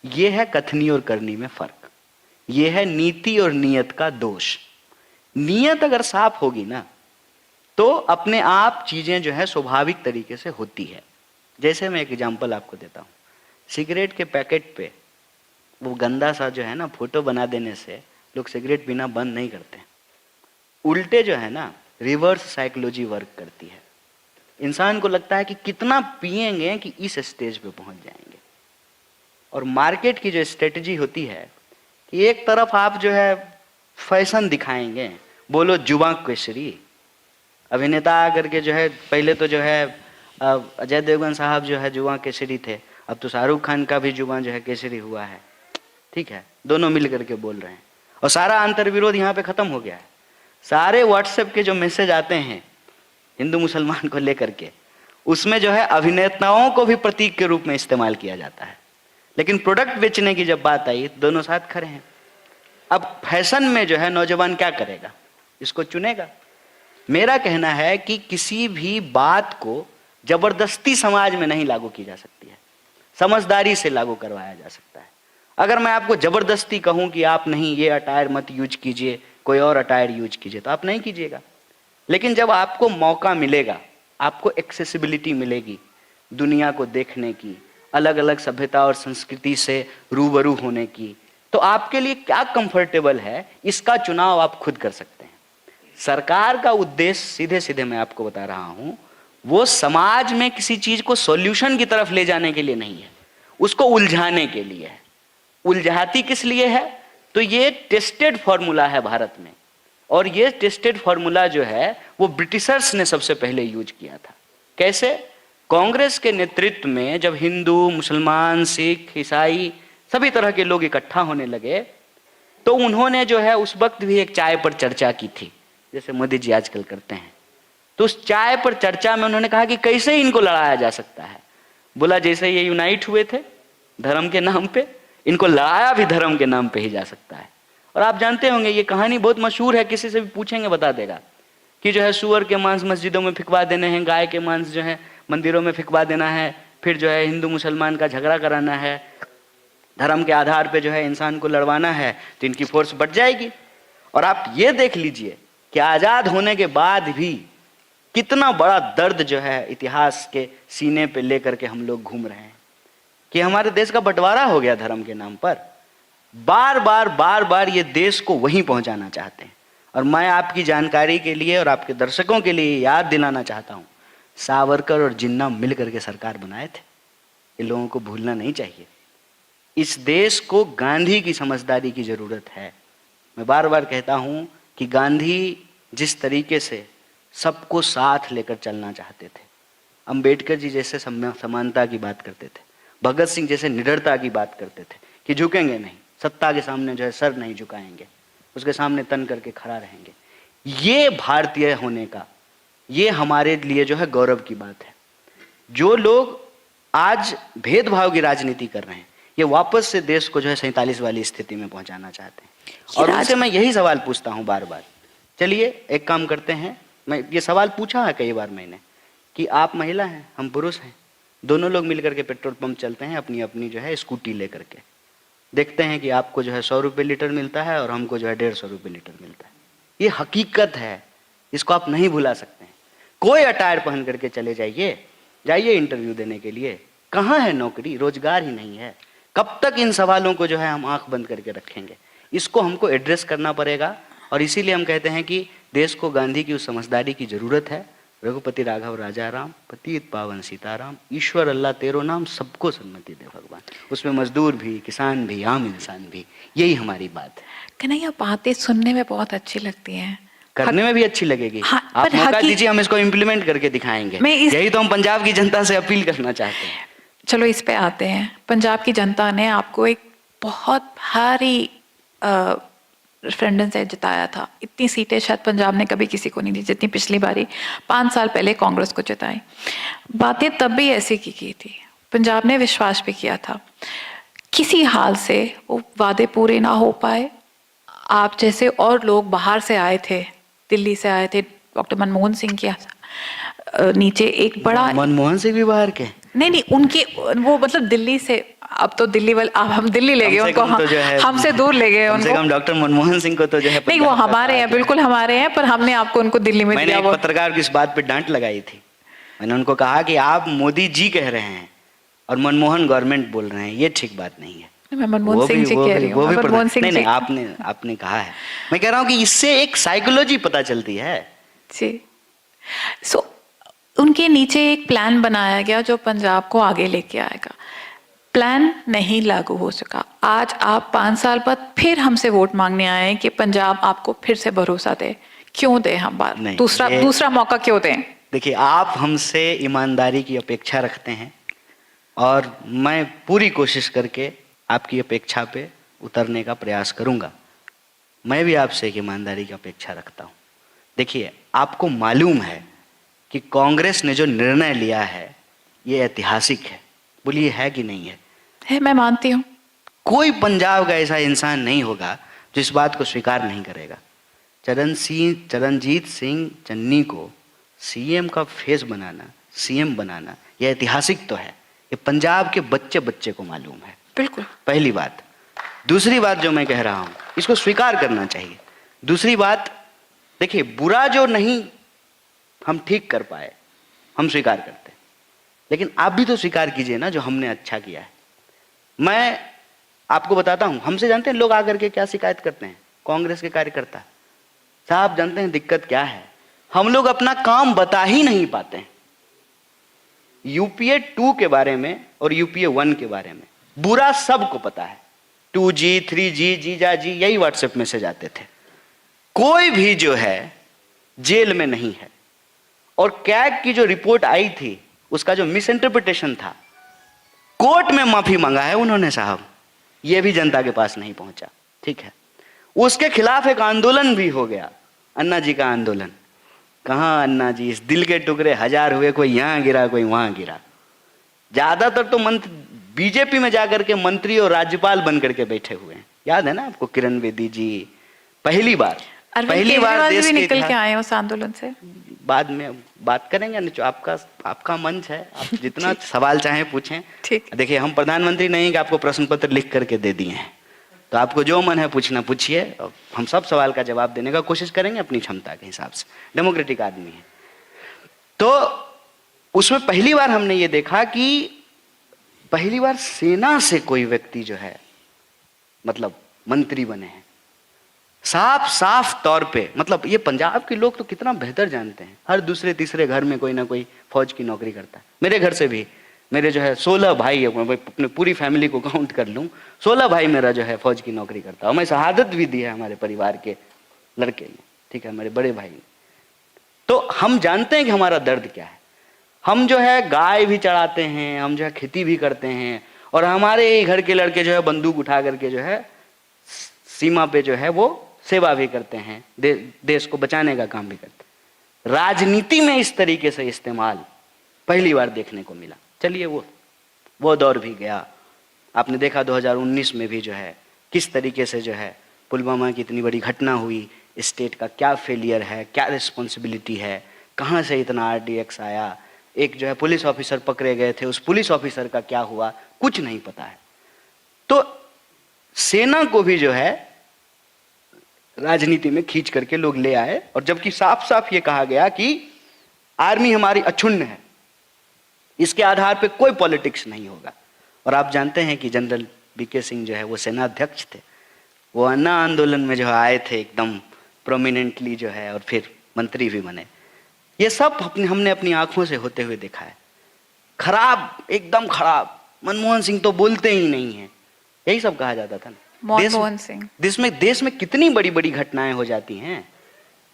ये है कथनी और करनी में फर्क। ये है नीति और नियत का दोष। नियत अगर साफ होगी ना तो अपने आप चीजें जो है स्वाभाविक तरीके से होती है। जैसे मैं एक एग्जांपल आपको देता हूँ, सिगरेट के पैकेट पे वो गंदा सा जो है ना फोटो बना देने से लोग सिगरेट पीना बंद नहीं करते। उल्टे जो है ना रिवर्स साइकोलॉजी वर्क करती है। इंसान को लगता है कि कितना पिएंगे कि इस स्टेज पे पहुंच जाएंगे। और मार्केट की जो स्ट्रेटजी होती है कि एक तरफ आप जो है फैशन दिखाएंगे, बोलो जुबां केसरी, अभिनेता आकर के जो है पहले तो जो है अजय देवगन साहब जो है जुबां केसरी थे, अब तो शाहरुख खान का भी जुबां जो है केसरी हुआ है। ठीक है, दोनों मिल करके बोल रहे हैं और सारा अंतर्विरोध यहाँ पे खत्म हो गया है। सारे व्हाट्सएप के जो मैसेज आते हैं हिंदू मुसलमान को लेकर के, उसमें जो है अभिनेताओं को भी प्रतीक के रूप में इस्तेमाल किया जाता है। लेकिन प्रोडक्ट बेचने की जब बात आई दोनों साथ खड़े हैं। अब फैशन में जो है नौजवान क्या करेगा, इसको चुनेगा। मेरा कहना है कि किसी भी बात को जबरदस्ती समाज में नहीं लागू की जा सकती है, समझदारी से लागू करवाया जा सकता है। अगर मैं आपको जबरदस्ती कहूं कि आप नहीं ये अटायर मत यूज कीजिए, कोई और अटायर यूज कीजिए, तो आप नहीं कीजिएगा। लेकिन जब आपको मौका मिलेगा, आपको एक्सेसिबिलिटी मिलेगी दुनिया को देखने की, अलग अलग सभ्यता और संस्कृति से रूबरू होने की, तो आपके लिए क्या कंफर्टेबल है इसका चुनाव आप खुद कर सकते हैं। सरकार का उद्देश्य सीधे सीधे मैं आपको बता रहा हूं, वो समाज में किसी चीज को सॉल्यूशन की तरफ ले जाने के लिए नहीं है, उसको उलझाने के लिए है। उलझाती किस लिए है? तो ये टेस्टेड फॉर्मूला है भारत में, और ये टेस्टेड फॉर्मूला जो है वो ब्रिटिशर्स ने सबसे पहले यूज किया था। कैसे? कांग्रेस के नेतृत्व में जब हिंदू, मुसलमान, सिख, ईसाई सभी तरह के लोग इकट्ठा होने लगे, तो उन्होंने जो है उस वक्त भी एक चाय पर चर्चा की थी, जैसे मोदी जी आजकल करते हैं। तो उस चाय पर चर्चा में उन्होंने कहा कि कैसे इनको लड़ाया जा सकता है। बोला जैसे ये यूनाइट हुए थे धर्म के नाम पे, इनको लड़ाया भी धर्म के नाम पे ही जा सकता है। और आप जानते होंगे ये कहानी बहुत मशहूर है, किसी से भी पूछेंगे बता देगा कि जो है सुअर के मांस मस्जिदों में फिकवा देने हैं, गाय के मांस जो है मंदिरों में फिकवा देना है, फिर जो है हिंदू मुसलमान का झगड़ा कराना है, धर्म के आधार पे जो है इंसान को लड़वाना है, तो इनकी फोर्स बढ़ जाएगी। और आप ये देख लीजिए कि आजाद होने के बाद भी कितना बड़ा दर्द जो है इतिहास के सीने पे लेकर के हम लोग घूम रहे हैं कि हमारे देश का बंटवारा हो गया धर्म के नाम पर। बार बार ये देश को वहीं पहुंचाना चाहते हैं। और मैं आपकी जानकारी के लिए और आपके दर्शकों के लिए याद दिलाना चाहता हूं, सावरकर और जिन्ना मिल करके सरकार बनाए थे, ये लोगों को भूलना नहीं चाहिए। इस देश को गांधी की समझदारी की जरूरत है। मैं बार बार कहता हूं कि गांधी जिस तरीके से सबको साथ लेकर चलना चाहते थे, अंबेडकर जी जैसे समानता की बात करते थे, भगत सिंह जैसे निडरता की बात करते थे कि झुकेंगे नहीं, सत्ता के सामने जो है सर नहीं झुकाएंगे, उसके सामने तन करके खड़ा रहेंगे। ये भारतीय होने का, ये हमारे लिए जो है गौरव की बात है। जो लोग आज भेदभाव की राजनीति कर रहे हैं, ये वापस से देश को जो है 47 वाली स्थिति में पहुंचाना चाहते हैं। और उनसे मैं यही सवाल पूछता हूं बार बार। चलिए एक काम करते हैं, मैं ये सवाल पूछा है कई बार मैंने कि आप महिला हैं, हम पुरुष हैं, दोनों लोग मिलकर के पेट्रोल पंप चलते हैं अपनी अपनी जो है स्कूटी लेकर के, देखते हैं कि आपको जो है 100 रुपये लीटर मिलता है और हमको जो है 150 रुपये लीटर मिलता है। ये हकीकत है, इसको आप नहीं भुला सकते हैं। कोई अटायर पहन करके चले जाइए इंटरव्यू देने के लिए, कहाँ है नौकरी, रोजगार ही नहीं है। कब तक इन सवालों को जो है हम आंख बंद करके रखेंगे? इसको हमको एड्रेस करना पड़ेगा। और इसीलिए हम कहते हैं कि देश को गांधी की उस समझदारी की जरूरत है। रघुपति राघव राजा राम, पतित पावन सीताराम, ईश्वर अल्लाह तेरो नाम, सबको सन्मति दे भगवान। उसमें मजदूर भी, किसान भी, आम इंसान भी, यही हमारी बात है। कन्हैया बातें सुनने में बहुत अच्छी लगती हैं, करने में भी अच्छी लगेगी। हाँ, आप मौका दीजिए, हम इसको इम्प्लीमेंट करके दिखाएंगे। यही तो हम पंजाब की जनता से अपील करना चाहते हैं। चलो इस पे आते हैं। पंजाब की जनता ने आपको एक बहुत भारी रेफरेंडम से जिताया था। इतनी सीटें शायद पंजाब ने कभी किसी को नहीं दी जितनी पिछली बारी 5 साल पहले कांग्रेस को जिताई। बातें तब भी ऐसी की थी, पंजाब ने विश्वास भी किया था। किसी हाल से वो वादे पूरे ना हो पाए। आप जैसे और लोग बाहर से आए थे, दिल्ली से आए थे, डॉक्टर मनमोहन सिंह की नीचे एक बड़ा, मनमोहन सिंह भी बाहर के? नहीं नहीं, उनके वो मतलब दिल्ली से, अब तो दिल्ली वाले, अब हम दिल्ली ले गए उनको, तो जो है हमसे दूर ले गए कम से उनको। कम डॉक्टर मनमोहन सिंह को तो जो है नहीं, वो पंजाब का हमारे कहा हैं, गया। बिल्कुल हमारे हैं, पर हमने आपको उनको दिल्ली में मैंने दिया एक वो। पत्रकार को इस बात पे डांट लगाई थी। मैंने उनको कहा कि आप मोदी जी कह रहे हैं और मनमोहन गवर्नमेंट बोल रहे हैं, ये ठीक बात नहीं है। मैं मनमोहन सिंह जी कह रही हूँ, मनमोहन सिंह नहीं जी। नहीं, आपने कहा है। मैं कह रहा हूँ कि इससे एक साइकोलॉजी पता चलती है। जी। सो उनके नीचे एक प्लान बनाया गया जो पंजाब को आगे लेके आएगा। प्लान नहीं लागू हो सका। आज आप 5 साल बाद फिर हमसे वोट मांगने आए हैं कि पंजाब आपको फिर से भरोसा दे। क्यों दे हम बार नहीं, दूसरा मौका क्यों दें? देखिए, आप हमसे ईमानदारी की अपेक्षा रखते हैं और मैं पूरी कोशिश करके आपकी अपेक्षा पे उतरने का प्रयास करूंगा। मैं भी आपसे एक ईमानदारी की अपेक्षा रखता हूं। देखिए, आपको मालूम है कि कांग्रेस ने जो निर्णय लिया है ये ऐतिहासिक है। बोलिए, है कि नहीं है? है, मैं मानती हूँ। कोई पंजाब का ऐसा इंसान नहीं होगा जो इस बात को स्वीकार नहीं करेगा। चरणजीत सिंह चन्नी को सीएम का फेस बनाना, सीएम बनाना, यह ऐतिहासिक तो है। ये पंजाब के बच्चे बच्चे को मालूम है। बिल्कुल। पहली बात। दूसरी बात जो मैं कह रहा हूं, इसको स्वीकार करना चाहिए। दूसरी बात, देखिए, बुरा जो नहीं हम ठीक कर पाए, हम स्वीकार करते हैं, लेकिन आप भी तो स्वीकार कीजिए ना जो हमने अच्छा किया है। मैं आपको बताता हूं, हमसे जानते हैं लोग आकर के क्या शिकायत करते हैं, कांग्रेस के कार्यकर्ता साहब, जानते हैं दिक्कत क्या है? हम लोग अपना काम बता ही नहीं पाते हैं। यूपीए 2 के बारे में और यूपीए 1 के बारे में बुरा सबको पता है। 2G 3G जीजा जी, यही व्हाट्सएप मैसेज आते थे। कोई भी जो है जेल में नहीं है। और कैग की जो रिपोर्ट आई थी उसका जो मिस इंटरप्रिटेशन था, कोर्ट में माफी मांगा है उन्होंने साहब, ये भी जनता के पास नहीं पहुंचा। ठीक है, उसके खिलाफ एक आंदोलन भी हो गया, अन्ना जी का आंदोलन। कहां अन्ना जी, इस दिल के टुकड़े हजार हुए, कोई यहां गिरा कोई वहां गिरा। ज्यादातर तो बीजेपी में जाकर के मंत्री और राज्यपाल बन करके बैठे हुए हैं। याद है ना आपको, किरण बेदी जी पहली बार देश भी के निकल के आए उस आंदोलन से। बाद में बात करेंगे, आपका मंच है, आप जितना सवाल चाहें पूछें। ठीक। देखिए, हम प्रधानमंत्री नहीं कि आपको प्रश्न पत्र लिख करके दे दिए हैं, तो आपको जो मन है पूछना पूछिए, हम सब सवाल का जवाब देने का कोशिश करेंगे अपनी क्षमता के हिसाब से। डेमोक्रेटिक आदमी है। तो उसमें पहली बार हमने ये देखा कि पहली बार सेना से कोई व्यक्ति जो है मतलब मंत्री बने हैं। साफ तौर पे, मतलब ये पंजाब के लोग तो कितना बेहतर जानते हैं, हर दूसरे तीसरे घर में कोई ना कोई फौज की नौकरी करता है। मेरे घर से भी, मेरे जो है 16 भाई है, मैं अपने पूरी फैमिली को काउंट कर लूँ, 16 भाई मेरा जो है फौज की नौकरी करता है। और मैं शहादत भी दी है हमारे परिवार के लड़के ने, ठीक है, हमारे बड़े भाई ने। तो हम जानते हैं कि हमारा दर्द क्या है। हम जो है गाय भी चढ़ाते हैं, हम जो है खेती भी करते हैं, और हमारे घर के लड़के जो है बंदूक उठा करके जो है सीमा पे जो है वो सेवा भी करते हैं, देश को बचाने का काम भी करते हैं। राजनीति में इस तरीके से इस्तेमाल पहली बार देखने को मिला। चलिए, वो दौर भी गया। आपने देखा 2019 में भी जो है किस तरीके से जो है पुलवामा की इतनी बड़ी घटना हुई, स्टेट का क्या फेलियर है, क्या रिस्पॉन्सिबिलिटी है, कहाँ से इतना RDX आया, एक जो है पुलिस ऑफिसर पकड़े गए थे, उस पुलिस ऑफिसर का क्या हुआ, कुछ नहीं पता है। तो सेना को भी जो है राजनीति में खींच करके लोग ले आए, और जबकि साफ साफ ये कहा गया कि आर्मी हमारी अक्षुण्ण है, इसके आधार पे कोई पॉलिटिक्स नहीं होगा। और आप जानते हैं कि जनरल BK सिंह जो है वो सेनाध्यक्ष थे, वो अन्ना आंदोलन में जो आए थे एकदम प्रोमिनेंटली जो है, और फिर मंत्री भी बने। ये सब हमने अपनी आंखों से होते हुए देखा है। खराब, एकदम खराब। मनमोहन सिंह तो बोलते ही नहीं है, यही सब कहा जाता था ना। मनमोहन सिंह, देश में कितनी बड़ी बड़ी घटनाएं हो जाती हैं।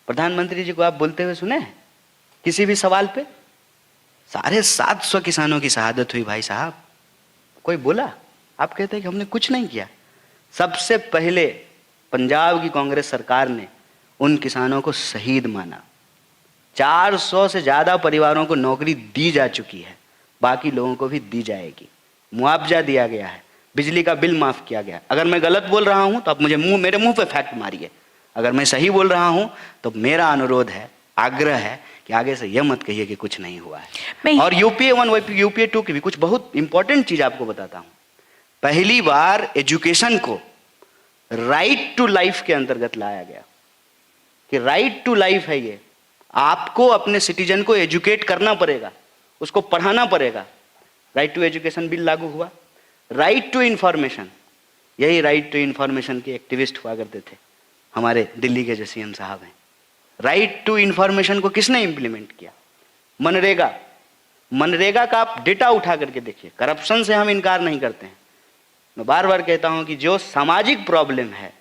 प्रधानमंत्री जी को आप बोलते हुए सुने हैं किसी भी सवाल पे? 750 किसानों की शहादत हुई भाई साहब, कोई बोला? आप कहते हैं कि हमने कुछ नहीं किया। सबसे पहले पंजाब की कांग्रेस सरकार ने उन किसानों को शहीद माना। 400 से ज्यादा परिवारों को नौकरी दी जा चुकी है, बाकी लोगों को भी दी जाएगी। मुआवजा दिया गया है, बिजली का बिल माफ किया गया। अगर मैं गलत बोल रहा हूं तो आप मुझे मेरे मुंह पे फैक्ट मारिए। अगर मैं सही बोल रहा हूं तो मेरा अनुरोध है, आग्रह है कि आगे से यह मत कहिए कि कुछ नहीं हुआ है। मैं- और यूपीए 1 यूपीए 2 की भी कुछ बहुत इंपॉर्टेंट चीज आपको बताता हूं। पहली बार एजुकेशन को राइट टू लाइफ के अंतर्गत लाया गया कि राइट टू लाइफ है ये, आपको अपने सिटीजन को एजुकेट करना पड़ेगा, उसको पढ़ाना पड़ेगा। राइट टू एजुकेशन बिल लागू हुआ। राइट टू इंफॉर्मेशन, यही राइट टू इंफॉर्मेशन के एक्टिविस्ट हुआ करते थे हमारे दिल्ली के जो सीएम साहब हैं। राइट टू इंफॉर्मेशन को किसने इंप्लीमेंट किया? मनरेगा। मनरेगा का आप डेटा उठा करके देखिए। करप्शन से हम इनकार नहीं करते हैं। मैं बार बार कहता हूं कि जो सामाजिक प्रॉब्लम है,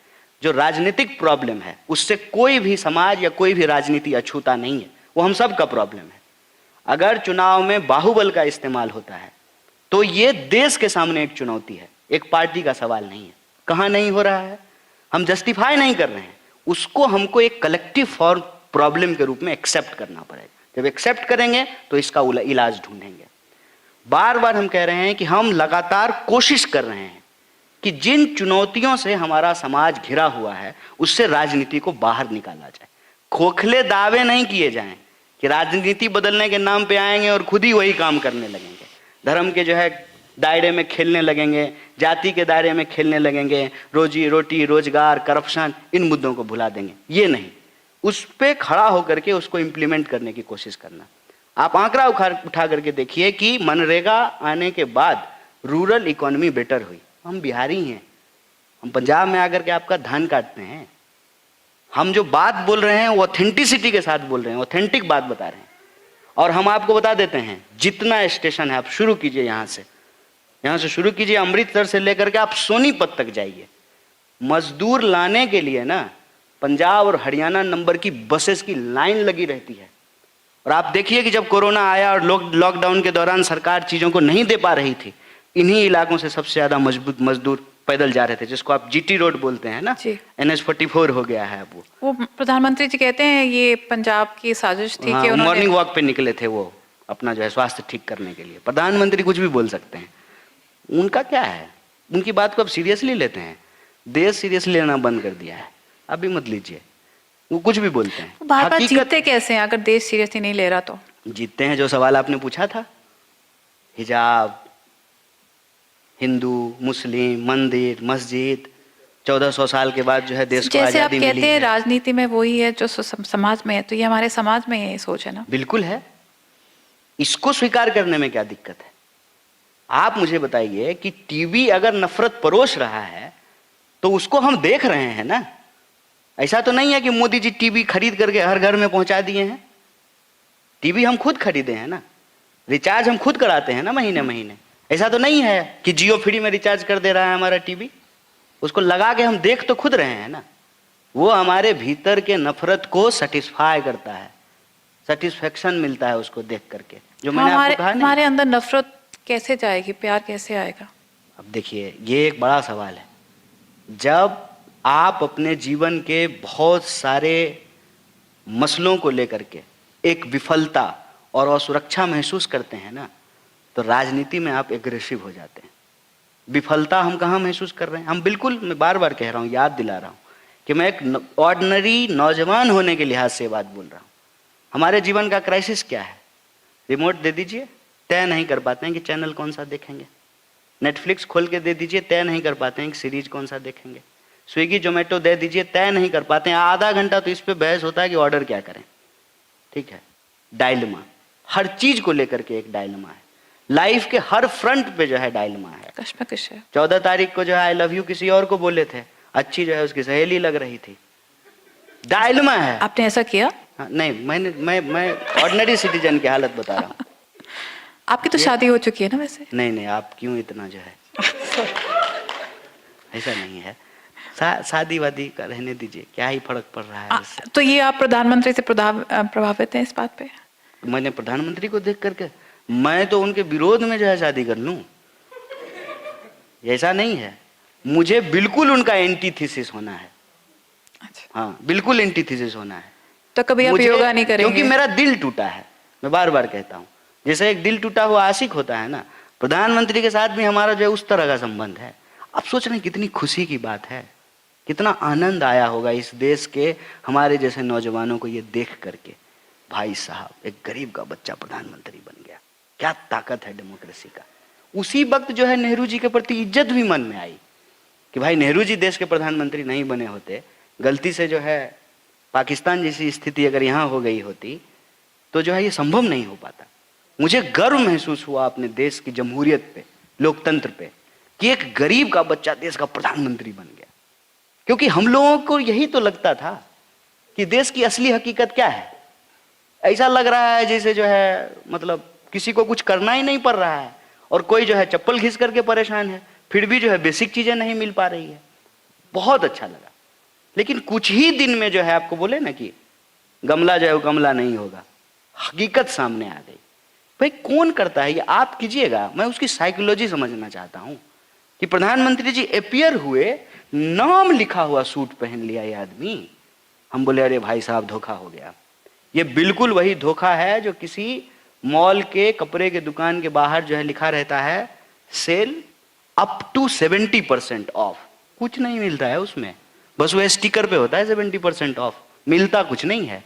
जो राजनीतिक प्रॉब्लम है, उससे कोई भी समाज या कोई भी राजनीति अछूता नहीं है, वो हम सब का प्रॉब्लम है। अगर चुनाव में बाहुबल का इस्तेमाल होता है तो ये देश के सामने एक चुनौती है, एक पार्टी का सवाल नहीं है। कहां नहीं हो रहा है, हम जस्टिफाई नहीं कर रहे हैं, उसको हमको एक कलेक्टिव फॉर प्रॉब्लम के रूप में एक्सेप्ट करना पड़ेगा। जब एक्सेप्ट करेंगे तो इसका इलाज ढूंढेंगे। बार बार हम कह रहे हैं कि हम लगातार कोशिश कर रहे हैं कि जिन चुनौतियों से हमारा समाज घिरा हुआ है उससे राजनीति को बाहर निकाला जाए। खोखले दावे नहीं किए जाएं कि राजनीति बदलने के नाम पे आएंगे और खुद ही वही काम करने लगेंगे। धर्म के जो है दायरे में खेलने लगेंगे, जाति के दायरे में खेलने लगेंगे, रोजी रोटी, रोजगार, करप्शन, इन मुद्दों को भुला देंगे। ये नहीं, उस पर खड़ा होकर के उसको इंप्लीमेंट करने की कोशिश करना। आप आंकड़ा उठा करके देखिए कि मनरेगा आने के बाद रूरल इकोनॉमी बेटर हुई। हम बिहारी हैं, हम पंजाब में आकर के आपका धान काटते हैं। हम जो बात बोल रहे हैं वो ऑथेंटिसिटी के साथ बोल रहे हैं, ऑथेंटिक बात बता रहे हैं। और हम आपको बता देते हैं, जितना स्टेशन है आप शुरू कीजिए, यहाँ से शुरू कीजिए, अमृतसर से लेकर के आप सोनीपत तक जाइए। मजदूर लाने के लिए ना पंजाब और हरियाणा नंबर की बसेस की लाइन लगी रहती है। और आप देखिए कि जब कोरोना आया और लॉकडाउन के दौरान सरकार चीजों को नहीं दे पा रही थी, इन्हीं इलाकों से सबसे ज्यादा मजबूत मजदूर पैदल जा रहे थे, जिसको आप जीटी रोड बोलते हैं ना। NH 44 हो गया है अब वो प्रधानमंत्री जी कहते हैं ये पंजाब की साजिश थी कि उन्होंने मॉर्निंग वॉक पे निकले थे वो अपना जो है स्वास्थ्य ठीक करने के लिए। प्रधानमंत्री कुछ भी बोल सकते हैं, उनका क्या है, उनकी बात को अब सीरियसली लेते हैं। देश सीरियसली लेना बंद कर दिया है, अभी मत लीजिए, वो कुछ भी बोलते हैं। बार बार जीतते कैसे हैं अगर देश सीरियसली नहीं ले रहा? तो जीतते हैं, जो सवाल आपने पूछा था, हिजाब, हिंदू मुस्लिम, मंदिर मस्जिद, 1400 साल के बाद जो है देश को जैसे आप आजादी मिली कहते हैं है। राजनीति में वही है जो समाज में है, तो ये हमारे समाज में ये सोच है ना। बिल्कुल है, इसको स्वीकार करने में क्या दिक्कत है? आप मुझे बताइए कि टीवी अगर नफरत परोस रहा है तो उसको हम देख रहे हैं ना। ऐसा तो नहीं है कि मोदी जी टीवी खरीद करके हर घर में पहुंचा दिए हैं। टीवी हम खुद खरीदे हैं ना, रिचार्ज हम खुद कराते हैं ना महीने महीने। ऐसा तो नहीं है कि जियो फ्री में रिचार्ज कर दे रहा है हमारा टीवी, उसको लगा के हम देख तो खुद रहे हैं ना। वो हमारे भीतर के नफरत को सेटिस्फाई करता है, सेटिस्फेक्शन मिलता है उसको देख करके। जो मैंने आपको कहा ना, हमारे अंदर नफरत कैसे जाएगी, प्यार कैसे आएगा? अब देखिए ये एक बड़ा सवाल है। जब आप अपने जीवन के बहुत सारे मसलों को लेकर के एक विफलता और असुरक्षा महसूस करते हैं ना, तो राजनीति में आप एग्रेसिव हो जाते हैं। विफलता हम कहाँ महसूस कर रहे हैं? हम बिल्कुल, मैं बार बार कह रहा हूँ, याद दिला रहा हूँ कि मैं एक ऑर्डिनरी नौजवान होने के लिहाज से बात बोल रहा हूँ। हमारे जीवन का क्राइसिस क्या है? रिमोट दे दीजिए, तय नहीं कर पाते हैं कि चैनल कौन सा देखेंगे। नेटफ्लिक्स खोल के दे दीजिए, तय नहीं कर पाते हैं कि सीरीज कौन सा देखेंगे। स्विगी जोमेटो दे दीजिए, तय नहीं कर पाते हैं। आधा घंटा तो इस पे बहस होता है कि ऑर्डर क्या करें। ठीक है, डायलमा, हर चीज को लेकर के एक डायलमा है। लाइफ के हर फ्रंट पे जो है डायलमा है, कश्मकश है। 14 तारीख को जो है आई लव यू किसी और को बोले थे, अच्छी जो है उसकी सहेली लग रही थी। डायलमा है। आपने ऐसा किया? हाँ, नहीं, मैं ऑर्डिनरी सिटीजन की हालत बता रहा हूँ। आपकी तो शादी हो चुकी है ना वैसे? नहीं, आप क्यों इतना जो है ऐसा नहीं है। शादी वादी का रहने दीजिए, क्या ही फर्क पड़ रहा है इससे। तो ये आप प्रधानमंत्री से प्रभावित हैं इस बात पे? मैंने प्रधानमंत्री को देख करके, मैं तो उनके विरोध में जो है शादी कर लूं, ऐसा नहीं है। मुझे बिल्कुल उनका एंटीथीसिस होना है। अच्छा। हाँ, बिल्कुल एंटीथीसिस होना है। तो कभी आप योगा नहीं करेंगे? क्योंकि मेरा दिल टूटा है, मैं बार बार कहता हूँ। जैसे एक दिल टूटा हुआ आशिक होता है ना, प्रधानमंत्री के साथ भी हमारा जो है उस तरह का संबंध है। आप सोच रहे हैं कितनी खुशी की बात है, कितना आनंद आया होगा इस देश के हमारे जैसे नौजवानों को ये देख करके। भाई साहब एक गरीब का बच्चा प्रधानमंत्री बन गया, क्या ताकत है डेमोक्रेसी का। उसी वक्त जो है नेहरू जी के प्रति इज्जत भी मन में आई कि भाई नेहरू जी देश के प्रधानमंत्री नहीं बने होते, गलती से जो है पाकिस्तान जैसी स्थिति अगर यहाँ हो गई होती तो जो है ये संभव नहीं हो पाता। मुझे गर्व महसूस हुआ अपने देश की जमहूरियत पे, लोकतंत्र पे, कि एक गरीब का बच्चा देश का प्रधानमंत्री बन गया। क्योंकि हम लोगों को यही तो लगता था कि देश की असली हकीकत क्या है। ऐसा लग रहा है जैसे जो है मतलब किसी को कुछ करना ही नहीं पड़ रहा है और कोई जो है चप्पल घिस करके परेशान है, फिर भी जो है बेसिक चीजें नहीं मिल पा रही है। बहुत अच्छा लगा। लेकिन कुछ ही दिन में जो है आपको बोले ना कि गमला जो है वो गमला नहीं होगा, हकीकत सामने आ गई। भाई कौन करता है ये, आप कीजिएगा। मैं उसकी साइकोलॉजी समझना चाहता हूं कि प्रधानमंत्री जी अपियर हुए, नाम लिखा हुआ सूट पहन लिया ये आदमी। हम बोले अरे भाई साहब धोखा हो गया। ये बिल्कुल वही धोखा है जो किसी मॉल के कपड़े के दुकान के बाहर जो है लिखा रहता है सेल अप टू 70% ऑफ। कुछ नहीं मिलता है उसमें, बस वो स्टिकर पे होता है 70% ऑफ, मिलता कुछ नहीं है।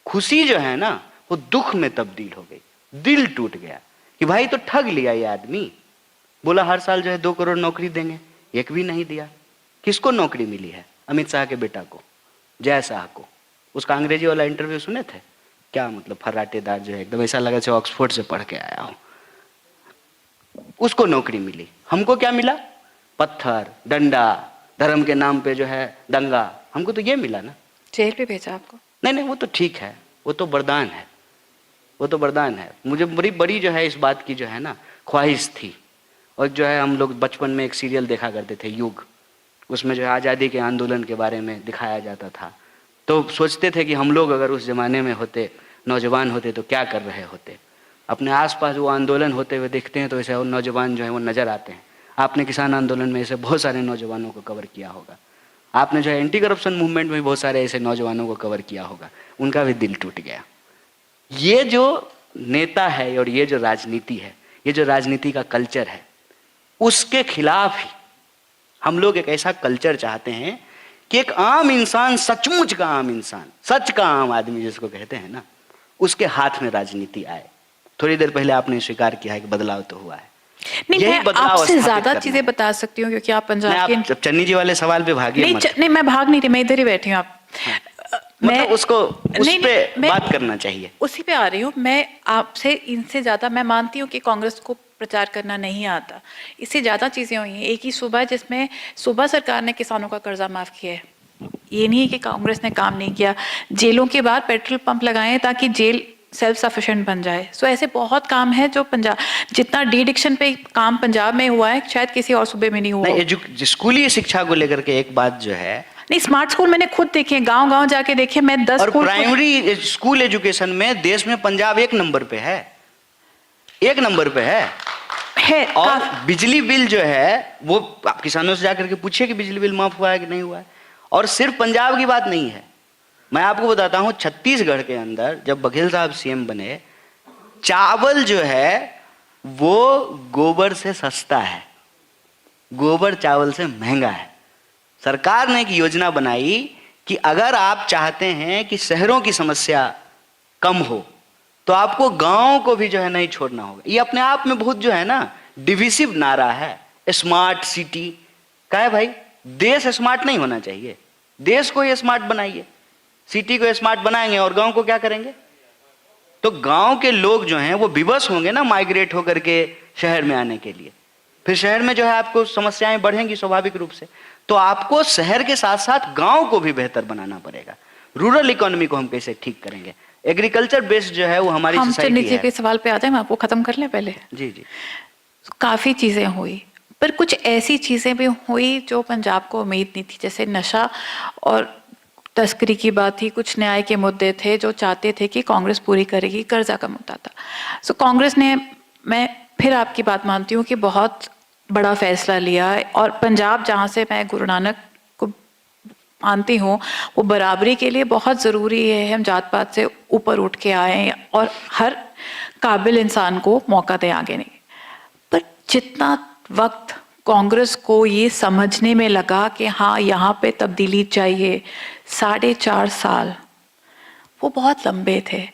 खुशी जो है ना वो दुख में तब्दील हो गई, दिल टूट गया कि भाई तो ठग लिया ये आदमी। बोला हर साल जो है 2 करोड़ नौकरी देंगे, एक भी नहीं दिया। किसको नौकरी मिली है? अमित शाह के बेटा को, जय शाह को। उसका अंग्रेजी वाला इंटरव्यू सुने थे? क्या मतलब फर्राटेदार जो है, एकदम ऐसा लगा जैसे ऑक्सफोर्ड से पढ़ के आया हो। उसको नौकरी मिली, हमको क्या मिला? पत्थर, डंडा, धर्म के नाम पे जो है दंगा। हमको तो ये मिला ना। जेल पे भेजा आपको? नहीं, वो तो ठीक है, वो तो वरदान है, वो तो वरदान है। मुझे बड़ी बड़ी जो है इस बात की जो है ना ख्वाहिश थी। और जो है हम लोग बचपन में एक सीरियल देखा करते थे युग, उसमें जो है आज़ादी के आंदोलन के बारे में दिखाया जाता था। तो सोचते थे कि हम लोग अगर उस ज़माने में होते, नौजवान होते तो क्या कर रहे होते। अपने आसपास वो आंदोलन होते हुए देखते हैं तो ऐसे वो नौजवान जो है वो नज़र आते हैं। आपने किसान आंदोलन में ऐसे बहुत सारे नौजवानों को कवर किया होगा। आपने जो है एंटी करप्शन मूवमेंट में बहुत सारे ऐसे नौजवानों को कवर किया होगा। उनका भी दिल टूट गया। ये जो नेता है और ये जो राजनीति है, ये जो राजनीति का कल्चर है, उसके खिलाफ ही हम लोग एक ऐसा कल्चर चाहते हैं कि एक आम इंसान, सचमुच का आम इंसान, सच का आम आदमी जिसको कहते हैं ना, उसके हाथ में राजनीति आए। थोड़ी देर पहले आपने स्वीकार किया है कि बदलाव तो हुआ है। नहीं, यही मैं बदलाव आपसे स्थापित ज्यादा करना चीजें है। बता सकती हूँ क्योंकि आप पंजाब के। आप चन्नी जी वाले सवाल पे भागिए मत। नहीं, मैं भाग नहीं रही, मैं इधर ही बैठी हूँ। आप मतलब उसको उस पे बात करना चाहिए। उसी पे आ रही हूँ मैं। आपसे इनसे ज्यादा मैं मानती हूँ कि कांग्रेस को प्रचार करना नहीं आता। इससे ज्यादा चीजें हुई हैं। एक ही सूबा जिसमें सूबा सरकार ने किसानों का कर्जा माफ किया है। ये नहीं है कि कांग्रेस ने काम नहीं किया। जेलों के बाहर पेट्रोल पंप लगाए ताकि जेल सेल्फ सफिशिएंट बन जाए। सो ऐसे बहुत काम है जो पंजाब, जितना डिडिक्शन पे काम पंजाब में हुआ है शायद किसी और सूबे में नहीं हुआ। नहीं, स्कूली शिक्षा को लेकर के एक बात जो है, नहीं, स्मार्ट स्कूल मैंने खुद देखे, गांव-गांव जाके देखे। मैं 10 और स्कूल प्राइमरी स्कूल एजुकेशन में देश में पंजाब 1 नंबर पे है, 1 नंबर पे है। और बिजली बिल जो है वो आप किसानों से जाकर के पूछिए कि बिजली बिल माफ हुआ है कि नहीं हुआ है। और सिर्फ पंजाब की बात नहीं है, मैं आपको बताता हूं छत्तीसगढ़ के अंदर जब बघेल साहब सीएम बने, चावल जो है वो गोबर से सस्ता है, गोबर चावल से महंगा है। सरकार ने एक योजना बनाई कि अगर आप चाहते हैं कि शहरों की समस्या कम हो तो आपको गांव को भी जो है नहीं छोड़ना होगा। ये अपने आप में बहुत जो है ना डिविसिव नारा है, स्मार्ट सिटी का है। भाई देश स्मार्ट नहीं होना चाहिए, देश को ये स्मार्ट बनाइए। सिटी को स्मार्ट बनाएंगे और गांव को क्या करेंगे? तो गांव के लोग जो हैं वो विवश होंगे ना माइग्रेट होकर के शहर में आने के लिए। फिर शहर में जो है आपको समस्याएं बढ़ेंगी स्वाभाविक रूप से। तो आपको शहर के साथ साथ गांव को भी बेहतर बनाना पड़ेगा। रूरल इकोनॉमी को हम कैसे ठीक करेंगे? एग्रीकल्चर बेस्ड जो है वो हमारी सोसाइटी है। हम के सवाल पे आते हैं, हम आपको खत्म कर लें पहले। जी जी। काफी चीजें हुई, पर कुछ ऐसी चीजें भी हुई जो पंजाब को उम्मीद नहीं थी। जैसे नशा और तस्करी की बात थी, कुछ न्याय के मुद्दे थे जो चाहते थे कि कांग्रेस पूरी करेगी, कर्जा का मुद्दा था। सो कांग्रेस ने, मैं फिर आपकी बात मानती हूँ कि बहुत बड़ा फैसला लिया। और पंजाब, जहाँ से मैं गुरु नानक को मानती हूँ, वो बराबरी के लिए बहुत ज़रूरी है हम जात पात से ऊपर उठ के आए और हर काबिल इंसान को मौका दें आगे। नहीं, पर जितना वक्त कांग्रेस को ये समझने में लगा कि हाँ यहाँ पे तब्दीली चाहिए, 4.5 साल वो बहुत लंबे थे।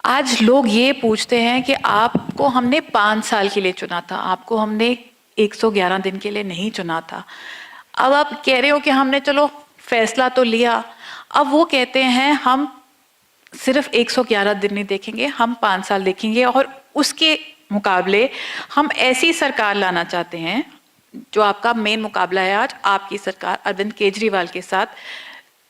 आज लोग ये पूछते हैं कि आपको हमने 5 साल के लिए चुना था, आपको हमने 111 दिन के लिए नहीं चुना था। अब आप कह रहे हो कि हमने चलो फैसला तो लिया, अब वो कहते हैं हम सिर्फ 111 दिन नहीं देखेंगे, हम 5 साल देखेंगे, और उसके मुकाबले हम ऐसी सरकार लाना चाहते हैं। जो आपका मेन मुकाबला है आज आपकी सरकार अरविंद केजरीवाल के साथ,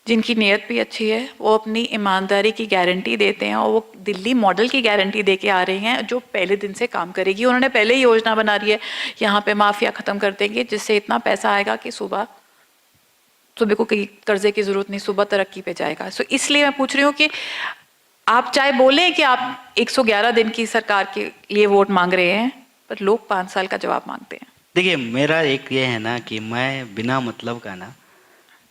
जिनकी नीयत भी अच्छी है, वो अपनी ईमानदारी की गारंटी देते हैं, और वो दिल्ली मॉडल की गारंटी देके आ रहे हैं जो पहले दिन से काम करेगी। उन्होंने पहले ही योजना बना रही है, यहाँ पे माफिया खत्म कर देंगे, जिससे इतना पैसा आएगा कि सुबह को कहीं कर्जे की जरूरत नहीं, सुबह तरक्की पे जाएगा। सो इसलिए मैं पूछ रही हूँ कि आप चाहे बोले कि आप 111 दिन की सरकार के लिए वोट मांग रहे हैं, पर लोग 5 साल का जवाब मांगते हैं। देखिए, मेरा एक ये है ना कि मैं बिना मतलब का ना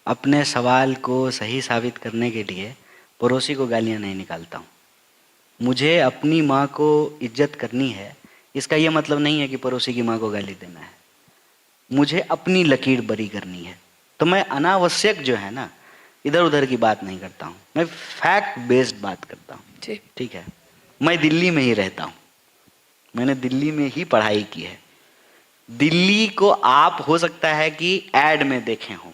अपने सवाल को सही साबित करने के लिए पड़ोसी को गालियां नहीं निकालता हूँ। मुझे अपनी माँ को इज्जत करनी है, इसका ये मतलब नहीं है कि पड़ोसी की माँ को गाली देना है। मुझे अपनी लकीर बरी करनी है, तो मैं अनावश्यक जो है ना इधर उधर की बात नहीं करता हूँ, मैं फैक्ट बेस्ड बात करता हूँ। ठीक है, मैं दिल्ली में ही रहता हूँ, मैंने दिल्ली में ही पढ़ाई की है। दिल्ली को आप हो सकता है कि एड में देखे हों,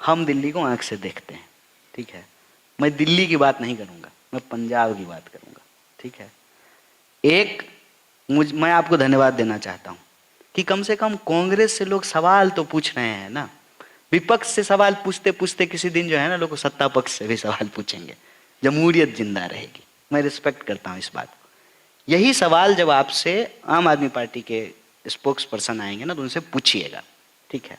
हम दिल्ली को आंख से देखते हैं। ठीक है, मैं दिल्ली की बात नहीं करूंगा, मैं पंजाब की बात करूंगा। ठीक है, मैं आपको धन्यवाद देना चाहता हूं कि कम से कम कांग्रेस से लोग सवाल तो पूछ रहे हैं ना। विपक्ष से सवाल पूछते पूछते किसी दिन जो है ना, लोग सत्ता पक्ष से भी सवाल पूछेंगे, जमहूरियत जिंदा रहेगी। मैं रिस्पेक्ट करता हूं इस बात को। यही सवाल जब आपसे आम आदमी पार्टी के स्पोक्स पर्सन आएंगे ना, तो उनसे पूछिएगा। ठीक है,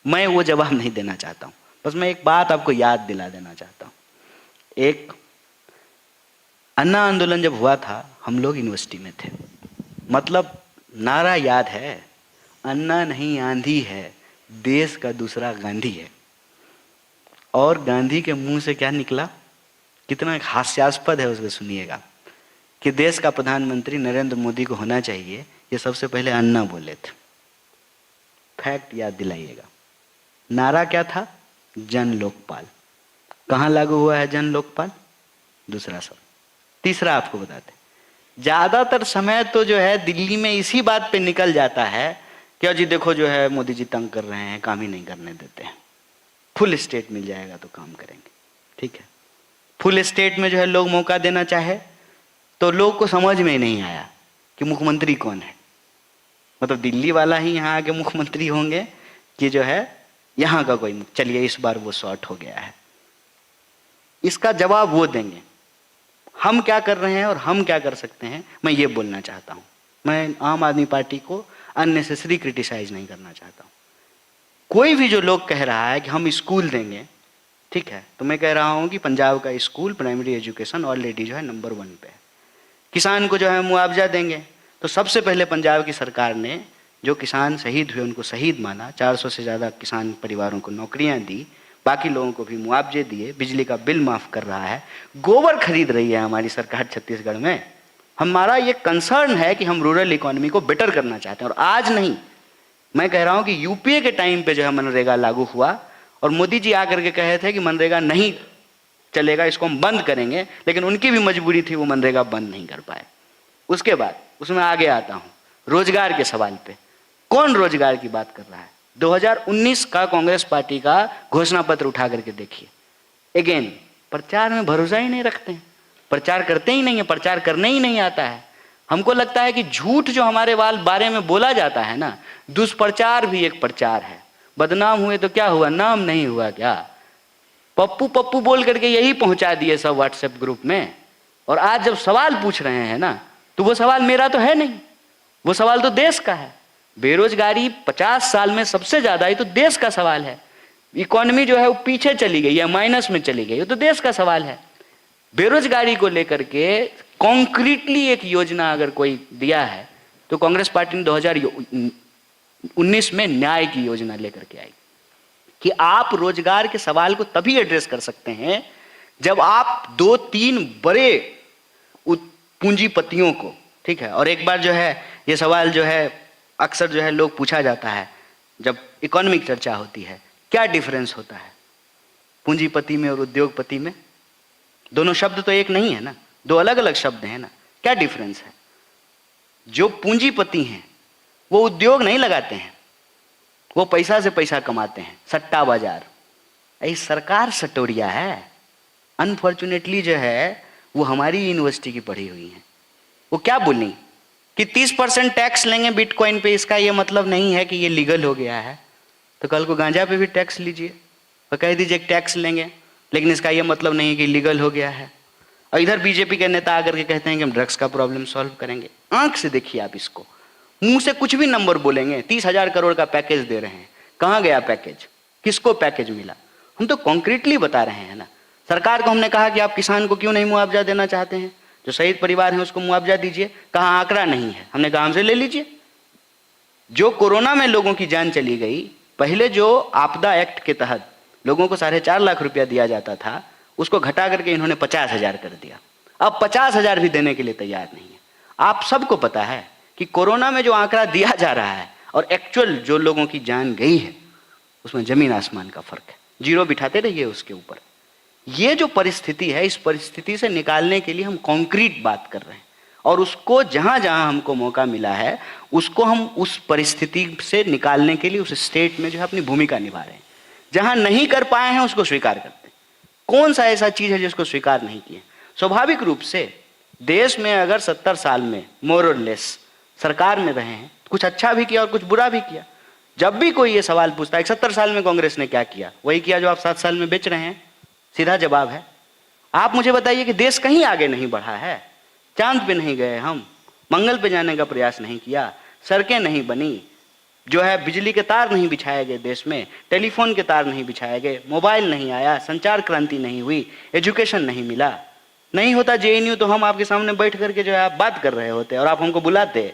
मैं वो जवाब नहीं देना चाहता हूं, बस मैं एक बात आपको याद दिला देना चाहता हूं। एक अन्ना आंदोलन जब हुआ था, हम लोग यूनिवर्सिटी में थे, मतलब नारा याद है, अन्ना नहीं आंधी है, देश का दूसरा गांधी है। और गांधी के मुंह से क्या निकला, कितना हास्यास्पद है, उसको सुनिएगा, कि देश का प्रधानमंत्री नरेंद्र मोदी को होना चाहिए, ये सबसे पहले अन्ना बोले थे। फैक्ट याद दिलाइएगा। नारा क्या था, जन लोकपाल। कहां लागू हुआ है जन लोकपाल? दूसरा सब। तीसरा आपको बताते, ज्यादातर समय तो जो है दिल्ली में इसी बात पे निकल जाता है कि जी देखो जो है मोदी जी तंग कर रहे हैं, काम ही नहीं करने देते हैं, फुल स्टेट मिल जाएगा तो काम करेंगे। ठीक है, फुल स्टेट में जो है लोग मौका देना चाहे तो लोग को समझ में ही नहीं आया कि मुख्यमंत्री कौन है। मतलब दिल्ली वाला ही यहाँ आके मुख्यमंत्री होंगे कि जो है यहाँ का कोई, चलिए इस बार वो शॉर्ट हो गया है। इसका जवाब वो देंगे। हम क्या कर रहे हैं और हम क्या कर सकते हैं, मैं ये बोलना चाहता हूँ। मैं आम आदमी पार्टी को अननेसेसरी क्रिटिसाइज नहीं करना चाहता हूँ। कोई भी जो लोग कह रहा है कि हम स्कूल देंगे, ठीक है, तो मैं कह रहा हूँ कि पंजाब का स्कूल प्राइमरी एजुकेशन ऑलरेडी जो है नंबर 1 पे है। किसान को जो है मुआवजा देंगे, तो सबसे पहले पंजाब की सरकार ने जो किसान शहीद हुए उनको शहीद माना, 400 से ज़्यादा किसान परिवारों को नौकरियां दी, बाकी लोगों को भी मुआवजे दिए, बिजली का बिल माफ़ कर रहा है, गोबर खरीद रही है हमारी सरकार छत्तीसगढ़ में। हमारा ये कंसर्न है कि हम रूरल इकोनॉमी को बेटर करना चाहते हैं। और आज नहीं, मैं कह रहा हूँ कि यूपीए के टाइम पे जो है मनरेगा लागू हुआ और मोदी जी आकर के कहे थे कि मनरेगा नहीं चलेगा, इसको हम बंद करेंगे, लेकिन उनकी भी मजबूरी थी, वो मनरेगा बंद नहीं कर पाए। उसके बाद उसमें आगे आता हूँ रोजगार के सवाल पे। कौन रोजगार की बात कर रहा है? 2019 का कांग्रेस पार्टी का घोषणा पत्र उठा करके देखिए। अगेन प्रचार में भरोसा ही नहीं रखते हैं, प्रचार करते ही नहीं है, प्रचार करने ही नहीं आता है। हमको लगता है कि झूठ जो हमारे बारे में बोला जाता है ना, दुष्प्रचार भी एक प्रचार है। बदनाम हुए तो क्या हुआ, नाम नहीं हुआ क्या? पप्पू पप्पू बोल करके यही पहुंचा दिए सब व्हाट्सएप ग्रुप में। और आज जब सवाल पूछ रहे हैं ना, तो वो सवाल मेरा तो है नहीं, वो सवाल तो देश का है। बेरोजगारी 50 साल में सबसे ज्यादा, ये तो देश का सवाल है। इकोनॉमी जो है वो पीछे चली गई है, माइनस में चली गई, ये तो देश का सवाल है। बेरोजगारी को लेकर के कॉन्क्रीटली एक योजना अगर कोई दिया है तो कांग्रेस पार्टी ने 2019 में न्याय की योजना लेकर के आई कि आप रोजगार के सवाल को तभी एड्रेस कर सकते हैं जब आप 2-3 बड़े पूंजीपतियों को, ठीक है। और एक बार जो है ये सवाल जो है अक्सर जो है लोग पूछा जाता है जब इकोनॉमिक चर्चा होती है, क्या डिफरेंस होता है पूंजीपति में और उद्योगपति में? दोनों शब्द तो एक नहीं है ना, दो अलग अलग शब्द हैं ना, क्या डिफरेंस है? जो पूंजीपति हैं वो उद्योग नहीं लगाते हैं, वो पैसा से पैसा कमाते हैं, सट्टा बाजार। ऐसी सरकार सटोरिया है। अनफॉर्चुनेटली जो है वो हमारी यूनिवर्सिटी की पढ़ी हुई है। वो क्या बोली कि 30% टैक्स लेंगे बिटकॉइन पे, इसका ये मतलब नहीं है कि ये लीगल हो गया है। तो कल को गांजा पे भी टैक्स लीजिए और कह दीजिए टैक्स लेंगे, लेकिन इसका ये मतलब नहीं है कि लीगल हो गया है। और इधर बीजेपी के नेता आकर के कहते हैं कि हम ड्रग्स का प्रॉब्लम सॉल्व करेंगे। आंख से देखिए आप इसको, मुंह से कुछ भी नंबर बोलेंगे, 30,000 करोड़ का पैकेज दे रहे हैं। कहाँ गया पैकेज? किसको पैकेज मिला? हम तो कॉन्क्रीटली बता रहे हैं ना। सरकार को हमने कहा कि आप किसान को क्यों नहीं मुआवजा देना चाहते हैं, जो शहीद परिवार है उसको मुआवजा दीजिए। कहा आंकड़ा नहीं है। हमने कहा हमसे ले लीजिए। जो कोरोना में लोगों की जान चली गई, पहले जो आपदा एक्ट के तहत लोगों को 4.5 लाख रुपया दिया जाता था, उसको घटा करके इन्होंने 50,000 कर दिया। अब 50,000 भी देने के लिए तैयार नहीं है। आप सबको पता है कि कोरोना में जो आंकड़ा दिया जा रहा है और एक्चुअल जो लोगों की जान गई है उसमें जमीन आसमान का फर्क है। जीरो बिठाते रहिए उसके ऊपर। ये जो परिस्थिति है, इस परिस्थिति से निकालने के लिए हम कॉन्क्रीट बात कर रहे हैं और उसको जहां जहां हमको मौका मिला है उसको हम उस परिस्थिति से निकालने के लिए उस स्टेट में जो है अपनी भूमिका निभा रहे हैं। जहां नहीं कर पाए हैं उसको स्वीकार करते हैं। कौन सा ऐसा चीज है जिसको स्वीकार नहीं किए? स्वाभाविक रूप से देश में अगर 70 साल में मोर और लेस सरकार में रहे हैं, कुछ अच्छा भी किया और कुछ बुरा भी किया। जब भी कोई ये सवाल पूछता है 70 साल में कांग्रेस ने क्या किया, वही किया जो आप 7 साल में बेच रहे हैं। सीधा जवाब है। आप मुझे बताइए कि देश कहीं आगे नहीं बढ़ा है? चांद पे नहीं गए हम, मंगल पे जाने का प्रयास नहीं किया, सड़कें नहीं बनी, जो है बिजली के तार नहीं बिछाए गए देश में, टेलीफोन के तार नहीं बिछाए गए, मोबाइल नहीं आया, संचार क्रांति नहीं हुई, एजुकेशन नहीं मिला। नहीं होता जेएनयू तो हम आपके सामने बैठ करके जो है आप बात कर रहे होते और आप हमको बुलाते।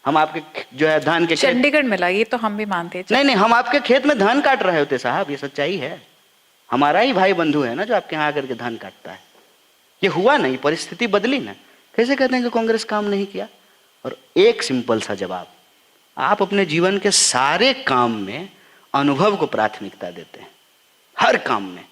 हम आपके जो है धान के चंडीगढ़ मिला, ये तो हम भी मानते हैं। नहीं, हम आपके खेत में धान काट रहे होते साहब, ये सच्चाई है। हमारा ही भाई बंधु है ना जो आपके यहाँ आकर के धान काटता है। ये हुआ नहीं, परिस्थिति बदली ना। कैसे कहते हैं कि कांग्रेस काम नहीं किया? और एक सिंपल सा जवाब, आप अपने जीवन के सारे काम में अनुभव को प्राथमिकता देते हैं। हर काम में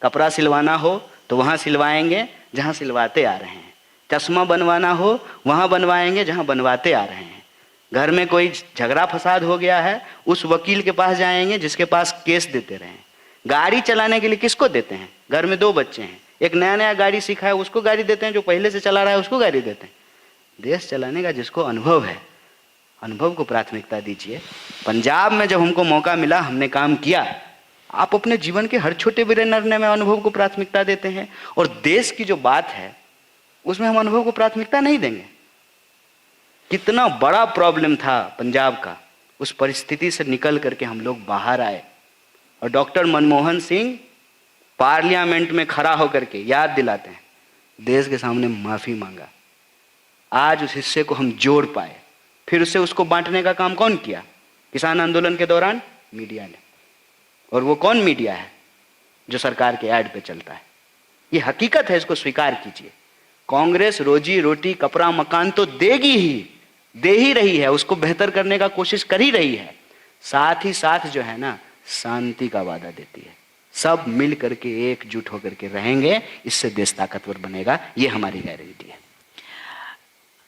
कपड़ा सिलवाना हो तो वहां सिलवाएंगे जहां सिलवाते आ रहे हैं, चश्मा बनवाना हो वहां बनवाएंगे जहां बनवाते आ रहे हैं, घर में कोई झगड़ा फसाद हो गया है उस वकील के पास जाएंगे जिसके पास केस देते रहे। गाड़ी चलाने के लिए किसको देते हैं? घर में 2 बच्चे हैं, एक नया नया गाड़ी सीखा है उसको गाड़ी देते हैं, जो पहले से चला रहा है उसको गाड़ी देते हैं। देश चलाने का जिसको अनुभव है, अनुभव को प्राथमिकता दीजिए। पंजाब में जब हमको मौका मिला हमने काम किया। आप अपने जीवन के हर छोटे बड़े निर्णय में अनुभव को प्राथमिकता देते हैं और देश की जो बात है उसमें हम अनुभव को प्राथमिकता नहीं देंगे। कितना बड़ा प्रॉब्लम था पंजाब का, उस परिस्थिति से निकल करके हम लोग बाहर आए और डॉक्टर मनमोहन सिंह पार्लियामेंट में खड़ा होकर के याद दिलाते हैं, देश के सामने माफी मांगा। आज उस हिस्से को हम जोड़ पाए। फिर उससे उसको बांटने का काम कौन किया? किसान आंदोलन के दौरान मीडिया ने। और वो कौन मीडिया है? जो सरकार के ऐड पे चलता है। ये हकीकत है, इसको स्वीकार कीजिए। कांग्रेस रोजी रोटी कपड़ा मकान तो देगी ही, दे ही रही है, उसको बेहतर करने का कोशिश कर ही रही है। साथ ही साथ जो है ना शांति का वादा देती है। सब मिल करके एकजुट होकर के रहेंगे, इससे देश ताकतवर बनेगा, ये हमारी गारंटी है।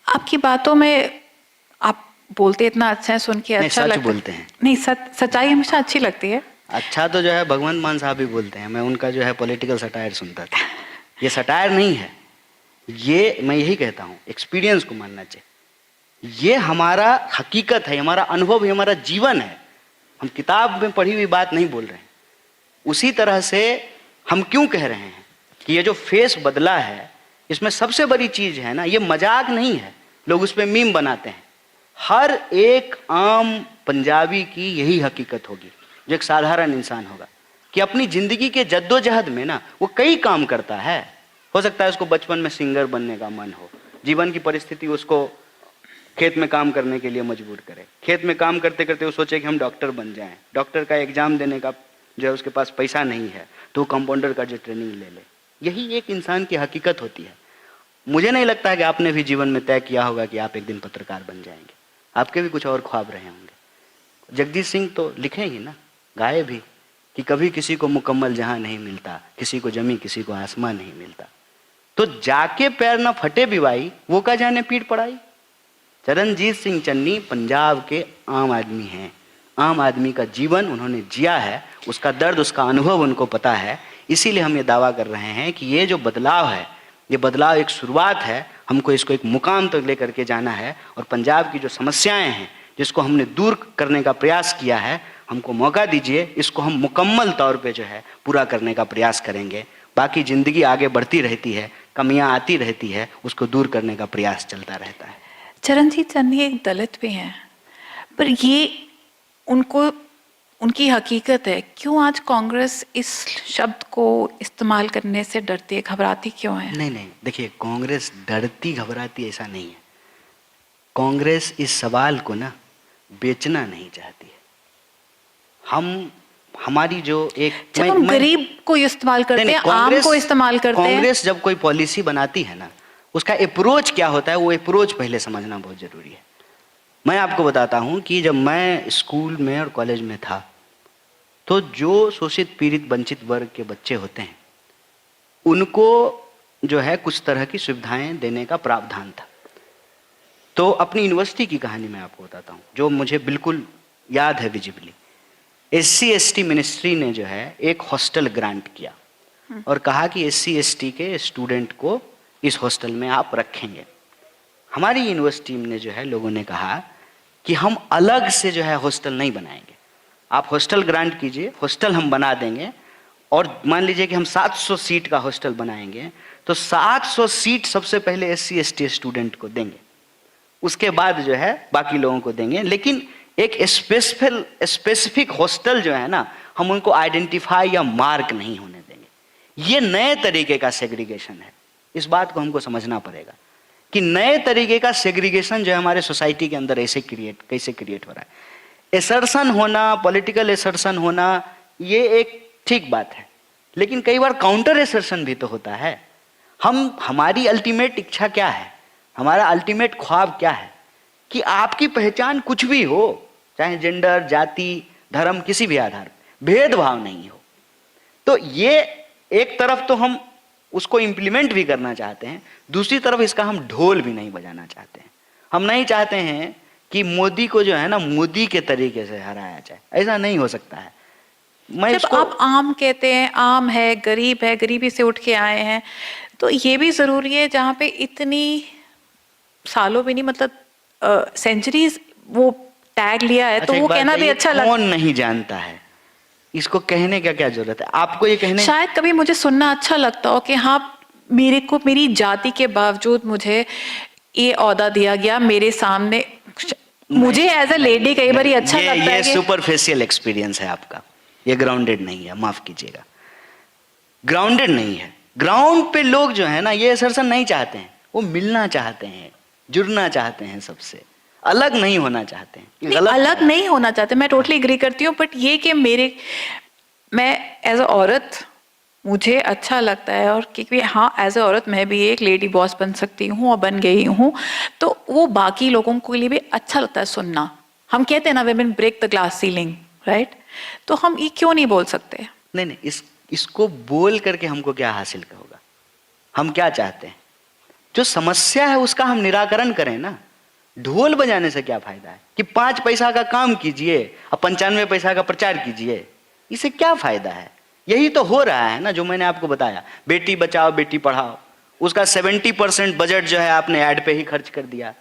आपकी बातों में आप बोलते इतना अच्छा है, सुन के अच्छा लगता है। बोलते हैं नहीं, सच्चाई हमेशा अच्छी लगती है। अच्छा तो जो है भगवंत मान साहब भी बोलते हैं, मैं उनका जो है पॉलिटिकल सटायर सुनता था। ये सटायर नहीं है, ये मैं यही कहता हूँ, एक्सपीरियंस को मानना चाहिए। ये हमारा हकीकत है, हमारा अनुभव है, हमारा जीवन है। हम किताब में पढ़ी हुई बात नहीं बोल रहे हैं। उसी तरह से हम क्यों कह रहे हैं कि ये जो फेस बदला है, इसमें सबसे बड़ी चीज है ना, ये मजाक नहीं है, लोग उस पर मीम बनाते हैं। हर एक आम पंजाबी की यही हकीकत होगी, जो एक साधारण इंसान होगा, कि अपनी जिंदगी के जद्दोजहद में ना वो कई काम करता है। हो सकता है उसको बचपन में सिंगर बनने का मन हो, जीवन की परिस्थिति उसको खेत में काम करने के लिए मजबूर करे। खेत में काम करते करते वो सोचे कि हम डॉक्टर बन जाएं, डॉक्टर का एग्जाम देने का जो है उसके पास पैसा नहीं है तो कंपाउंडर का जो ट्रेनिंग ले ले। यही एक इंसान की हकीकत होती है। मुझे नहीं लगता है कि आपने भी जीवन में तय किया होगा कि आप एक दिन पत्रकार बन जाएंगे। आपके भी कुछ और ख्वाब रहे होंगे। जगजीत सिंह तो लिखे ही ना, गाए भी कि कभी किसी को मुकम्मल जहां नहीं मिलता, किसी को जमी किसी को आसमान नहीं मिलता। तो जाके पैर न फटे बिवाई, वो का जाने पीठ पड़ाई। चरणजीत सिंह चन्नी पंजाब के आम आदमी हैं, आम आदमी का जीवन उन्होंने जिया है, उसका दर्द, उसका अनुभव उनको पता है। इसीलिए हम ये दावा कर रहे हैं कि ये जो बदलाव है, ये बदलाव एक शुरुआत है, हमको इसको एक मुकाम तक लेकर के जाना है। और पंजाब की जो समस्याएं हैं जिसको हमने दूर करने का प्रयास किया है, हमको मौका दीजिए, इसको हम मुकम्मल तौर पे जो है पूरा करने का प्रयास करेंगे। बाकी ज़िंदगी आगे बढ़ती रहती है, कमियां आती रहती है, उसको दूर करने का प्रयास चलता रहता है। चरणजीत चन्नी एक दलित भी हैं, पर ये उनको उनकी हकीकत है। क्यों आज कांग्रेस इस शब्द को इस्तेमाल करने से डरती है, घबराती क्यों है? नहीं, देखिए, कांग्रेस डरती घबराती ऐसा नहीं है। कांग्रेस इस सवाल को ना बेचना नहीं चाहती है। हमारी जो एक जब हम गरीब को इस्तेमाल करते हैं, आम को इस्तेमाल करते हैं। कांग्रेस जब कोई पॉलिसी बनाती है ना, उसका अप्रोच क्या होता है, वो अप्रोच पहले समझना बहुत जरूरी है। मैं आपको बताता हूं कि जब मैं स्कूल में और कॉलेज में था, तो जो शोषित पीड़ित वंचित वर्ग के बच्चे होते हैं, उनको जो है कुछ तरह की सुविधाएं देने का प्रावधान था। तो अपनी यूनिवर्सिटी की कहानी मैं आपको बताता हूं, जो मुझे बिल्कुल याद है विजिबली। SC/ST मिनिस्ट्री ने जो है एक हॉस्टल ग्रांट किया और कहा कि SC/ST के स्टूडेंट को इस हॉस्टल में आप रखेंगे। हमारी यूनिवर्सिटी में जो है लोगों ने कहा कि हम अलग से जो है हॉस्टल नहीं बनाएंगे, आप हॉस्टल ग्रांट कीजिए, हॉस्टल हम बना देंगे। और मान लीजिए कि हम 700 सीट का हॉस्टल बनाएंगे, तो 700 सीट सबसे पहले SC/ST स्टूडेंट को देंगे, उसके बाद जो है बाकी लोगों को देंगे। लेकिन एक स्पेसिफिक हॉस्टल जो है ना, हम उनको आइडेंटिफाई या मार्क नहीं होने देंगे। ये नए तरीके का सेग्रीगेशन है। इस बात को हमको समझना पड़ेगा कि नए तरीके का सेग्रीगेशन जो है हमारे सोसाइटी के अंदर कैसे क्रिएट हो रहा है। एसर्शन होना, पॉलिटिकल एसर्शन होना, ये एक ठीक बात है, लेकिन कई बार काउंटर एसर्शन भी तो होता है। हमारी अल्टीमेट इच्छा क्या है, हमारा अल्टीमेट ख्वाब क्या है कि आपकी पहचान कुछ भी हो, चाहे जेंडर, जाति, धर्म, किसी भी आधार पर भेदभाव नहीं हो। तो ये एक तरफ तो हम उसको इम्प्लीमेंट भी करना चाहते हैं, दूसरी तरफ इसका हम ढोल भी नहीं बजाना चाहते हैं। हम नहीं चाहते हैं कि मोदी को जो है ना मोदी के तरीके से हराया जाए, ऐसा नहीं हो सकता है। जब आप आम कहते हैं, आम है, गरीबी से उठ के आए हैं, तो ये भी जरूरी है जहाँ पे इतनी सालों भी नहीं, मतलब सेंचुरीज वो टैग लिया है। अच्छा, तो वो कहना भी अच्छा लगता है। कौन नहीं जानता है, इसको कहने का क्या जरूरत है आपको, ये कहने शायद कभी मुझे सुनना अच्छा लगता हो कि हाँ, मेरे को मेरी जाति के बावजूद मुझे ये ओहदा दिया गया, मेरे सामने मुझे एज अ लेडी कई बार अच्छा लगता है। ये सुपरफिशियल एक्सपीरियंस है आपका, ये ग्राउंडेड नहीं है, माफ कीजिएगा, ग्राउंडेड नहीं है। ग्राउंड पे लोग जो है ना ये असरसन नहीं चाहते हैं, वो मिलना चाहते हैं, जुड़ना चाहते हैं, सबसे अलग नहीं होना चाहते हैं। अलग नहीं होना चाहते, मैं टोटली एग्री करती हूँ, बट ये कि मैं एज अ औरत मुझे अच्छा लगता है, और क्योंकि हाँ एज अ औरत मैं भी एक लेडी बॉस बन सकती हूँ और बन गई हूँ, तो वो बाकी लोगों के लिए भी अच्छा लगता है सुनना। हम कहते हैं ना women break the glass ceiling, right? तो हम ये क्यों नहीं बोल सकते? नहीं, इसको बोल करके हमको क्या हासिल होगा, हम क्या चाहते हैं, जो समस्या है उसका हम निराकरण करें ना। ढोल बजाने से क्या फायदा है कि 5 पैसा का काम कीजिए और 95 पैसा का प्रचार कीजिए, इससे क्या फायदा है? यही तो हो रहा है ना, जो मैंने आपको बताया, बेटी बचाओ बेटी पढ़ाओ, उसका 70% बजट जो है आपने ऐड पे ही खर्च कर दिया।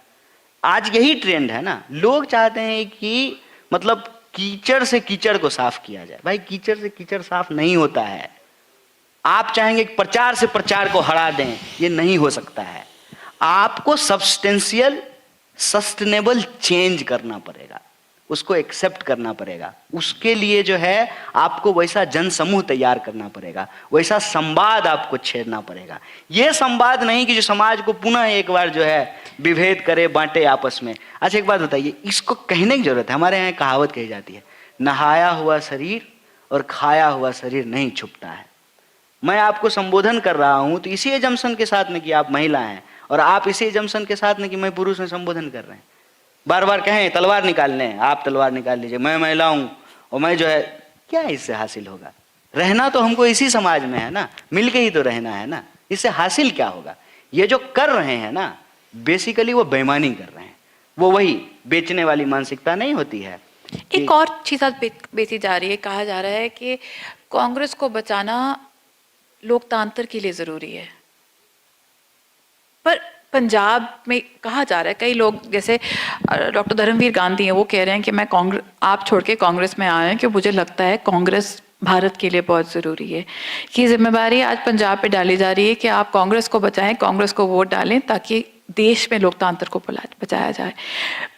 आज यही ट्रेंड है ना, लोग चाहते हैं कि मतलब कीचड़ से कीचड़ को साफ किया जाए। भाई कीचड़ से कीचड़ साफ नहीं होता है। आप चाहेंगे कि प्रचार से प्रचार को हरा दें, ये नहीं हो सकता है। आपको सब्सटेंशियल सस्टेनेबल चेंज करना पड़ेगा, उसको एक्सेप्ट करना पड़ेगा। उसके लिए जो है आपको वैसा जनसमूह तैयार करना पड़ेगा, वैसा संवाद आपको छेड़ना पड़ेगा। यह संवाद नहीं कि जो समाज को पुनः एक बार जो है विभेद करे, बांटे आपस में। अच्छा एक बात बताइए, इसको कहने की जरूरत है। हमारे यहाँ कहावत कही जाती है, नहाया हुआ शरीर और खाया हुआ शरीर नहीं छुपता है। मैं आपको संबोधन कर रहा हूं तो इसी एजम्पशन के साथ में कि आप महिला हैं, और आप इसी एजम्पशन के साथ में कि मैं पुरुष में संबोधन कर रहे हैं। बार बार कहें तलवार निकाल लें, आप तलवार निकाल लीजिए, मैं महिला हूं और मैं जो है, क्या इससे हासिल होगा? रहना तो हमको इसी समाज में है ना, मिलके ही तो रहना है ना। इससे हासिल क्या होगा? ये जो कर रहे हैं ना, बेसिकली वो बेईमानी कर रहे हैं। वो वही बेचने वाली मानसिकता नहीं होती है कि एक और चीज आज बेची जा रही है, कहा जा रहा है कि कांग्रेस को बचाना लोकतंत्र के लिए जरूरी है। पर पंजाब में कहा जा रहा है, कई लोग जैसे डॉक्टर धर्मवीर गांधी हैं, वो कह रहे हैं कि मैं कांग्रेस, आप छोड़ के कांग्रेस में आए हैं कि मुझे लगता है कांग्रेस भारत के लिए बहुत जरूरी है। ये जिम्मेदारी आज पंजाब पे डाली जा रही है कि आप कांग्रेस को बचाएं, कांग्रेस को वोट डालें ताकि देश में लोकतंत्र को बचाया जाए।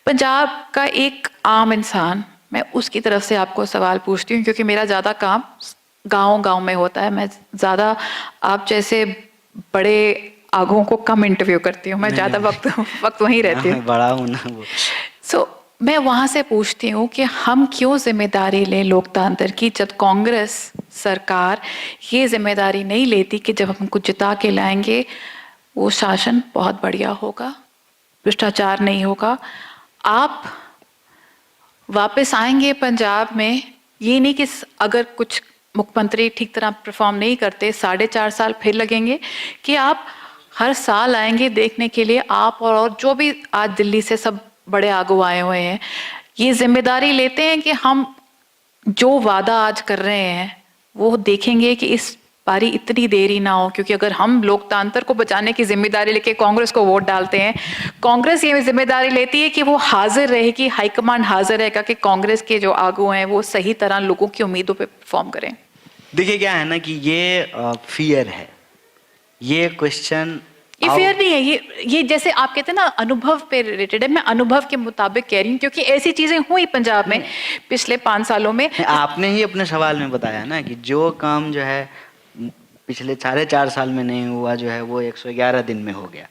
पंजाब का एक आम इंसान, मैं उसकी तरफ से आपको सवाल पूछती हूँ क्योंकि मेरा ज़्यादा काम गांव में होता है। मैं ज़्यादा आप जैसे बड़े आगों को कम इंटरव्यू करती हूँ, मैं ज़्यादा वक्त वहीं रहती हूँ। मैं बड़ा हूँ ना वो। सो मैं वहाँ से पूछती हूँ कि हम क्यों जिम्मेदारी लें लोकतंत्र की, जब कांग्रेस सरकार ये जिम्मेदारी नहीं लेती कि जब हम उनको जिता के लाएंगे वो शासन बहुत बढ़िया होगा, भ्रष्टाचार नहीं होगा। आप वापस आएंगे पंजाब में, ये नहीं कि अगर कुछ मुख्यमंत्री ठीक तरह परफॉर्म नहीं करते 4.5 साल फिर लगेंगे, कि आप हर साल आएंगे देखने के लिए, आप और जो भी आज दिल्ली से सब बड़े आगू आए हुए हैं, ये जिम्मेदारी लेते हैं कि हम जो वादा आज कर रहे हैं वो देखेंगे कि इस बारी इतनी देरी ना हो। क्योंकि अगर हम लोकतंत्र को बचाने की जिम्मेदारी लेके कांग्रेस को वोट डालते हैं, कांग्रेस ये जिम्मेदारी लेती है कि वो हाजिर रहेगी, हाईकमांड हाजिर रहेगा कि कांग्रेस के जो आगू हैं वो सही तरह लोगों की उम्मीदों पे परफॉर्म करें। देखिए क्या है ना कि ये फियर है, ये क्वेश्चन ये फेयर नहीं है, ये जैसे आप कहते हैं ना अनुभव पे रिलेटेड है। मैं अनुभव के मुताबिक कह रही हूँ क्योंकि ऐसी चीजें हुई पंजाब में पिछले 5 सालों में। आपने ही अपने सवाल में बताया ना कि जो काम जो है पिछले 4.5 साल में नहीं हुआ, जो है वो 111 दिन में हो गया।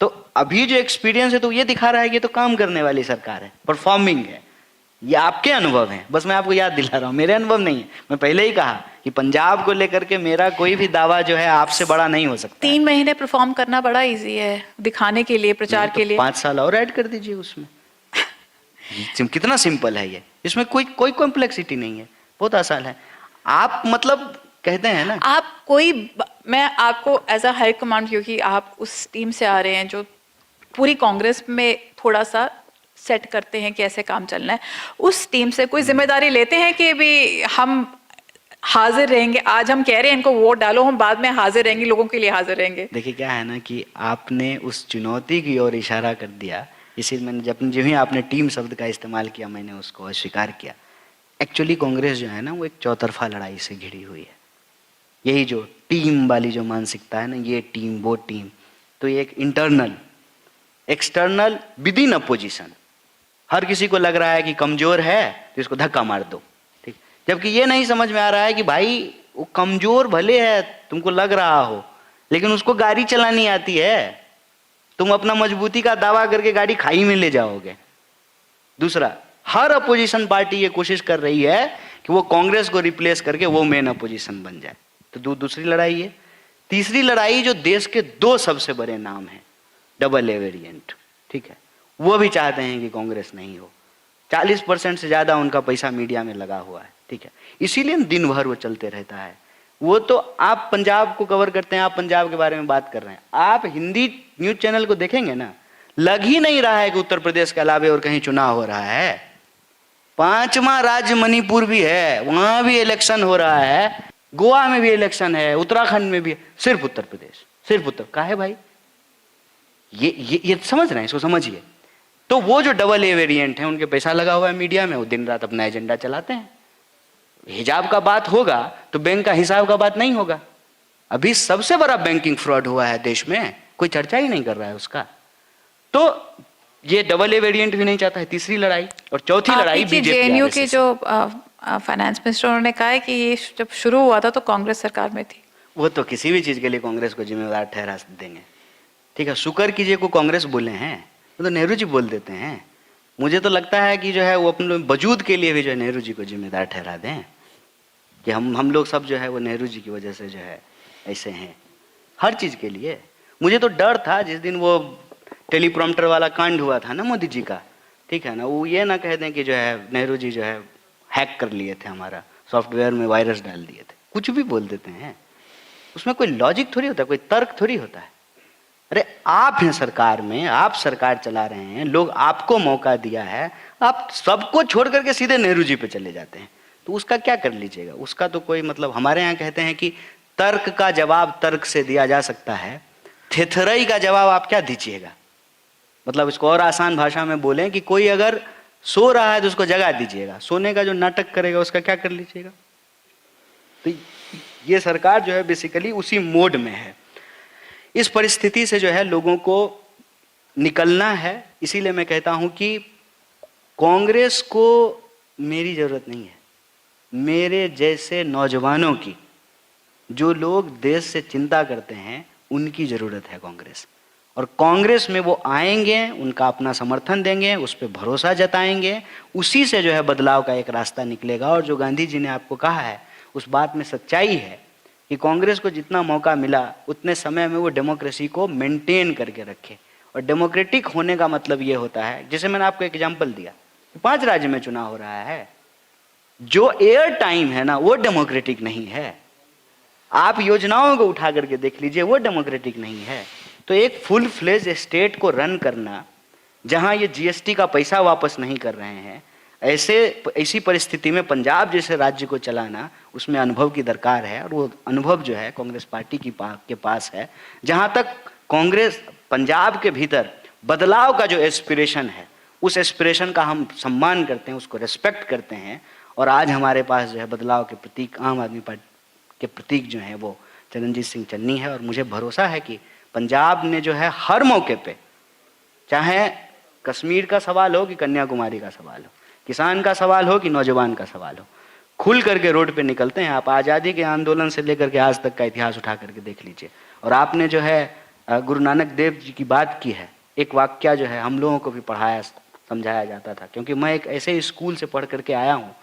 तो अभी जो एक्सपीरियंस है तो ये दिखा रहा है कि तो काम करने वाली सरकार है, परफॉर्मिंग है। ये आपके अनुभव हैं, बस मैं आपको याद दिला रहा हूँ, मेरे अनुभव नहीं है। मैं पहले ही कहा कि पंजाब को लेकर के मेरा कोई भी दावा जो है आपसे बड़ा नहीं हो सकता। 3 महीने परफॉर्म करना बड़ा इजी है, दिखाने के लिए, प्रचार के लिए। 5 साल और ऐड कर दीजिए उसमें। कितना सिंपल है ये, इसमें कोई कॉम्प्लेक्सिटी नहीं है, बहुत आसान है। आप मतलब कहते हैं ना, आप मैं आपको एज अ हाई कमांड, क्योंकि आप उस टीम से आ रहे हैं जो पूरी कांग्रेस में थोड़ा सा सेट करते हैं कैसे काम चलना है, उस टीम से कोई जिम्मेदारी लेते हैं कि भी हम हाजिर रहेंगे, आज हम कह रहे हैं इनको वोट डालो, हम बाद में हाजिर रहेंगे, लोगों के लिए हाजिर रहेंगे। देखिए क्या है ना कि आपने उस चुनौती की ओर इशारा कर दिया, इसीलिए मैंने जो ही आपने टीम शब्द का इस्तेमाल किया मैंने उसको अस्वीकार किया। एक्चुअली कांग्रेस जो है ना वो एक चौतरफा लड़ाई से घिरी हुई है। यही जो टीम वाली जो मानसिकता है ना, ये टीम वो टीम, तो ये एक internal external within opposition. हर किसी को लग रहा है कि कमजोर है तो इसको धक्का मार दो, ठीक। जबकि ये नहीं समझ में आ रहा है कि भाई वो कमजोर भले है, तुमको लग रहा हो, लेकिन उसको गाड़ी चलानी आती है। तुम अपना मजबूती का दावा करके गाड़ी खाई में ले जाओगे। दूसरा, हर अपोजिशन पार्टी ये कोशिश कर रही है कि वो कांग्रेस को रिप्लेस करके वो मेन अपोजिशन बन जाए। तो दूसरी लड़ाई है। तीसरी लड़ाई जो देश के 2 सबसे बड़े नाम हैं, डबल ए वेरिएंट, ठीक है, वो भी चाहते हैं कि कांग्रेस नहीं हो। 40% से ज्यादा उनका पैसा मीडिया में लगा हुआ है, ठीक है, इसीलिए दिन भर वो चलते रहता है। वो तो आप पंजाब को कवर करते हैं, आप पंजाब के बारे में बात कर रहे हैं, आप हिंदी न्यूज चैनल को देखेंगे ना, लग ही नहीं रहा है कि उत्तर प्रदेश के अलावे और कहीं चुनाव हो रहा है। 5वां राज्य मणिपुर भी है, वहां भी इलेक्शन हो रहा है, गोवा में भी इलेक्शन है, उत्तराखंड में भी, सिर्फ उत्तर प्रदेश, सिर्फ उत्तर का है भाई। ये समझ रहे हैं, इसको समझिए। तो वो जो डबल ए वेरिएंट है, उनके पैसा लगा हुआ है मीडिया में, वो दिन रात अपना एजेंडा चलाते हैं। हिजाब का बात होगा तो बैंक का हिसाब का बात नहीं होगा। अभी सबसे बड़ा बैंकिंग फ्रॉड हुआ है देश में, कोई चर्चा ही नहीं कर रहा है उसका। तो ये डबल ए वेरिएंट भी नहीं चाहता है। तीसरी लड़ाई और चौथी लड़ाई बीजेपी जेएनयू के जो फाइनेंस मिनिस्टर, उन्होंने कहा है कि ये जब शुरू हुआ था तो कांग्रेस सरकार में थी। वो तो किसी भी चीज के लिए कांग्रेस को जिम्मेदार ठहरा देंगे, ठीक है। शुक्र कीजिए को कांग्रेस बोले हैं, वो तो नेहरू जी बोल देते हैं। मुझे तो लगता है कि जो है वो अपने वजूद के लिए भी जो है नेहरू जी को जिम्मेदार ठहरा दें कि हम लोग सब जो है वो नेहरू जी की वजह से जो है ऐसे हैं हर चीज के लिए। मुझे तो डर था जिस दिन वो टेलीप्रॉम्प्टर वाला कांड हुआ था ना मोदी जी का, ठीक है ना, वो ये ना कह दें कि जो है नेहरू जी जो है हैक कर लिए थे, हमारा सॉफ्टवेयर में वायरस डाल दिए थे, कुछ भी बोल देते हैं। उसमें कोई लॉजिक थोड़ी होता है, कोई तर्क थोड़ी होता है। अरे आप हैं सरकार में, आप सरकार चला रहे हैं, लोग आपको मौका दिया है, आप सबको छोड़ करके सीधे नेहरू जी पे चले जाते हैं, तो उसका क्या कर लीजिएगा? उसका तो कोई मतलब, हमारे यहाँ कहते हैं कि तर्क का जवाब तर्क से दिया जा सकता है, थेथरई का जवाब आप क्या दीजिएगा? मतलब इसको और आसान भाषा में बोलें कि कोई अगर सो रहा है तो उसको जगा दीजिएगा, सोने का जो नाटक करेगा उसका क्या कर लीजिएगा? तो ये सरकार जो है बेसिकली उसी मोड में है। इस परिस्थिति से जो है लोगों को निकलना है। इसीलिए मैं कहता हूं कि कांग्रेस को मेरी जरूरत नहीं है, मेरे जैसे नौजवानों की, जो लोग देश से चिंता करते हैं, उनकी जरूरत है कांग्रेस। और कांग्रेस में वो आएंगे, उनका अपना समर्थन देंगे, उस पर भरोसा जताएंगे, उसी से जो है बदलाव का एक रास्ता निकलेगा। और जो गांधी जी ने आपको कहा है उस बात में सच्चाई है कि कांग्रेस को जितना मौका मिला उतने समय में वो डेमोक्रेसी को मेंटेन करके रखे। और डेमोक्रेटिक होने का मतलब ये होता है, जैसे मैंने आपको एक एग्जांपल दिया, 5 राज्य में चुनाव हो रहा है, जो एयर टाइम है ना वो डेमोक्रेटिक नहीं है। आप योजनाओं को उठा करके देख लीजिए, वो डेमोक्रेटिक नहीं है। तो एक फुल फ्लेज स्टेट को रन करना, जहां ये जीएसटी का पैसा वापस नहीं कर रहे हैं, ऐसी परिस्थिति में पंजाब जैसे राज्य को चलाना, उसमें अनुभव की दरकार है। और वो अनुभव जो है कांग्रेस पार्टी के पास है। जहां तक कांग्रेस पंजाब के भीतर बदलाव का जो एस्पिरेशन है, उस एस्पिरेशन का हम सम्मान करते हैं, उसको रेस्पेक्ट करते हैं। और आज हमारे पास जो है बदलाव के प्रतीक, आम आदमी पार्टी के प्रतीक जो है वो चरणजीत सिंह चन्नी है। और मुझे भरोसा है कि पंजाब ने जो है हर मौके पे, चाहे कश्मीर का सवाल हो कि कन्याकुमारी का सवाल हो, किसान का सवाल हो कि नौजवान का सवाल हो, खुल करके रोड पे निकलते हैं। आप आज़ादी के आंदोलन से लेकर के आज तक का इतिहास उठा करके देख लीजिए। और आपने जो है गुरु नानक देव जी की बात की है, एक वाक्य जो है हम लोगों को भी पढ़ाया समझाया जाता था, क्योंकि मैं एक ऐसे स्कूल से पढ़ करके आया हूँ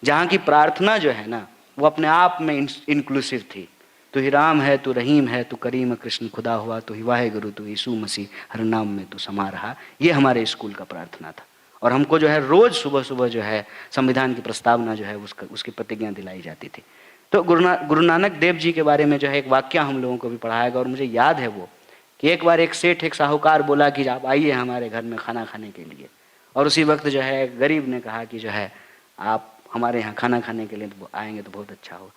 जहाँ की प्रार्थना जो है ना वो अपने आप में इंक्लूसिव थी। तू ही राम है, तू रहीम है, तू करीम कृष्ण खुदा हुआ, तू ही वाहेगुरु, तू यीशु मसीह, हर नाम में तू समा रहा। ये हमारे स्कूल का प्रार्थना था। और हमको जो है रोज सुबह सुबह जो है संविधान की प्रस्तावना जो है उसकी प्रतिज्ञा दिलाई जाती थी। तो गुरु नानक देव जी के बारे में जो है एक वाक्य हम लोगों को भी पढ़ाया गया। और मुझे याद है वो कि एक बार एक सेठ, एक साहूकार बोला कि आप आइए हमारे घर में खाना खाने के लिए। और उसी वक्त जो है एक गरीब ने कहा कि जो है आप हमारे यहाँ खाना खाने के लिए तो आएंगे तो बहुत अच्छा हो।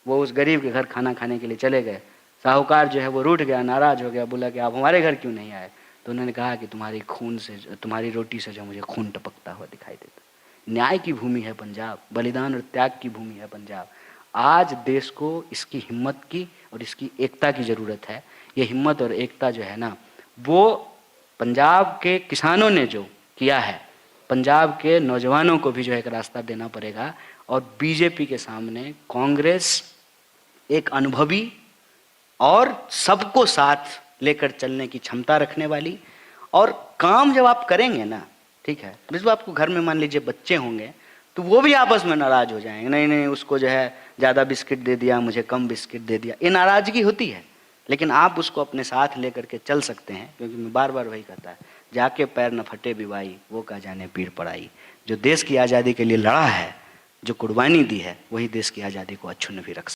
वो उस गरीब के घर खाना खाने के लिए चले गए। साहूकार जो है वो रूठ गया, नाराज हो गया, बोला कि आप हमारे घर क्यों नहीं आए? तो उन्होंने कहा कि तुम्हारी खून से, तुम्हारी रोटी से जो मुझे खून टपकता हुआ दिखाई देता। न्याय की भूमि है पंजाब, बलिदान और त्याग की भूमि है पंजाब। आज देश को इसकी हिम्मत की और इसकी एकता की ज़रूरत है। ये हिम्मत और एकता जो है ना, वो पंजाब के किसानों ने जो किया है, पंजाब के नौजवानों को भी जो है एक रास्ता देना पड़ेगा। और बीजेपी के सामने कांग्रेस एक अनुभवी और सबको साथ लेकर चलने की क्षमता रखने वाली, और काम जब आप करेंगे ना, ठीक है, जब आपको घर में मान लीजिए बच्चे होंगे तो वो भी आपस में नाराज हो जाएंगे, नहीं नहीं उसको जो है ज़्यादा बिस्किट दे दिया, मुझे कम बिस्किट दे दिया, ये नाराज़गी होती है। लेकिन आप उसको अपने साथ लेकर के चल सकते हैं, क्योंकि मैं बार बार वही कहता है, जाके पैर न फटे बिवाई, वो का जाने पीर पड़ाई। जो देश की आज़ादी के लिए लड़ा है, जो कुर्बानी दी है, वही देश की आज़ादी को अक्षुण्ण भी रख सकता है।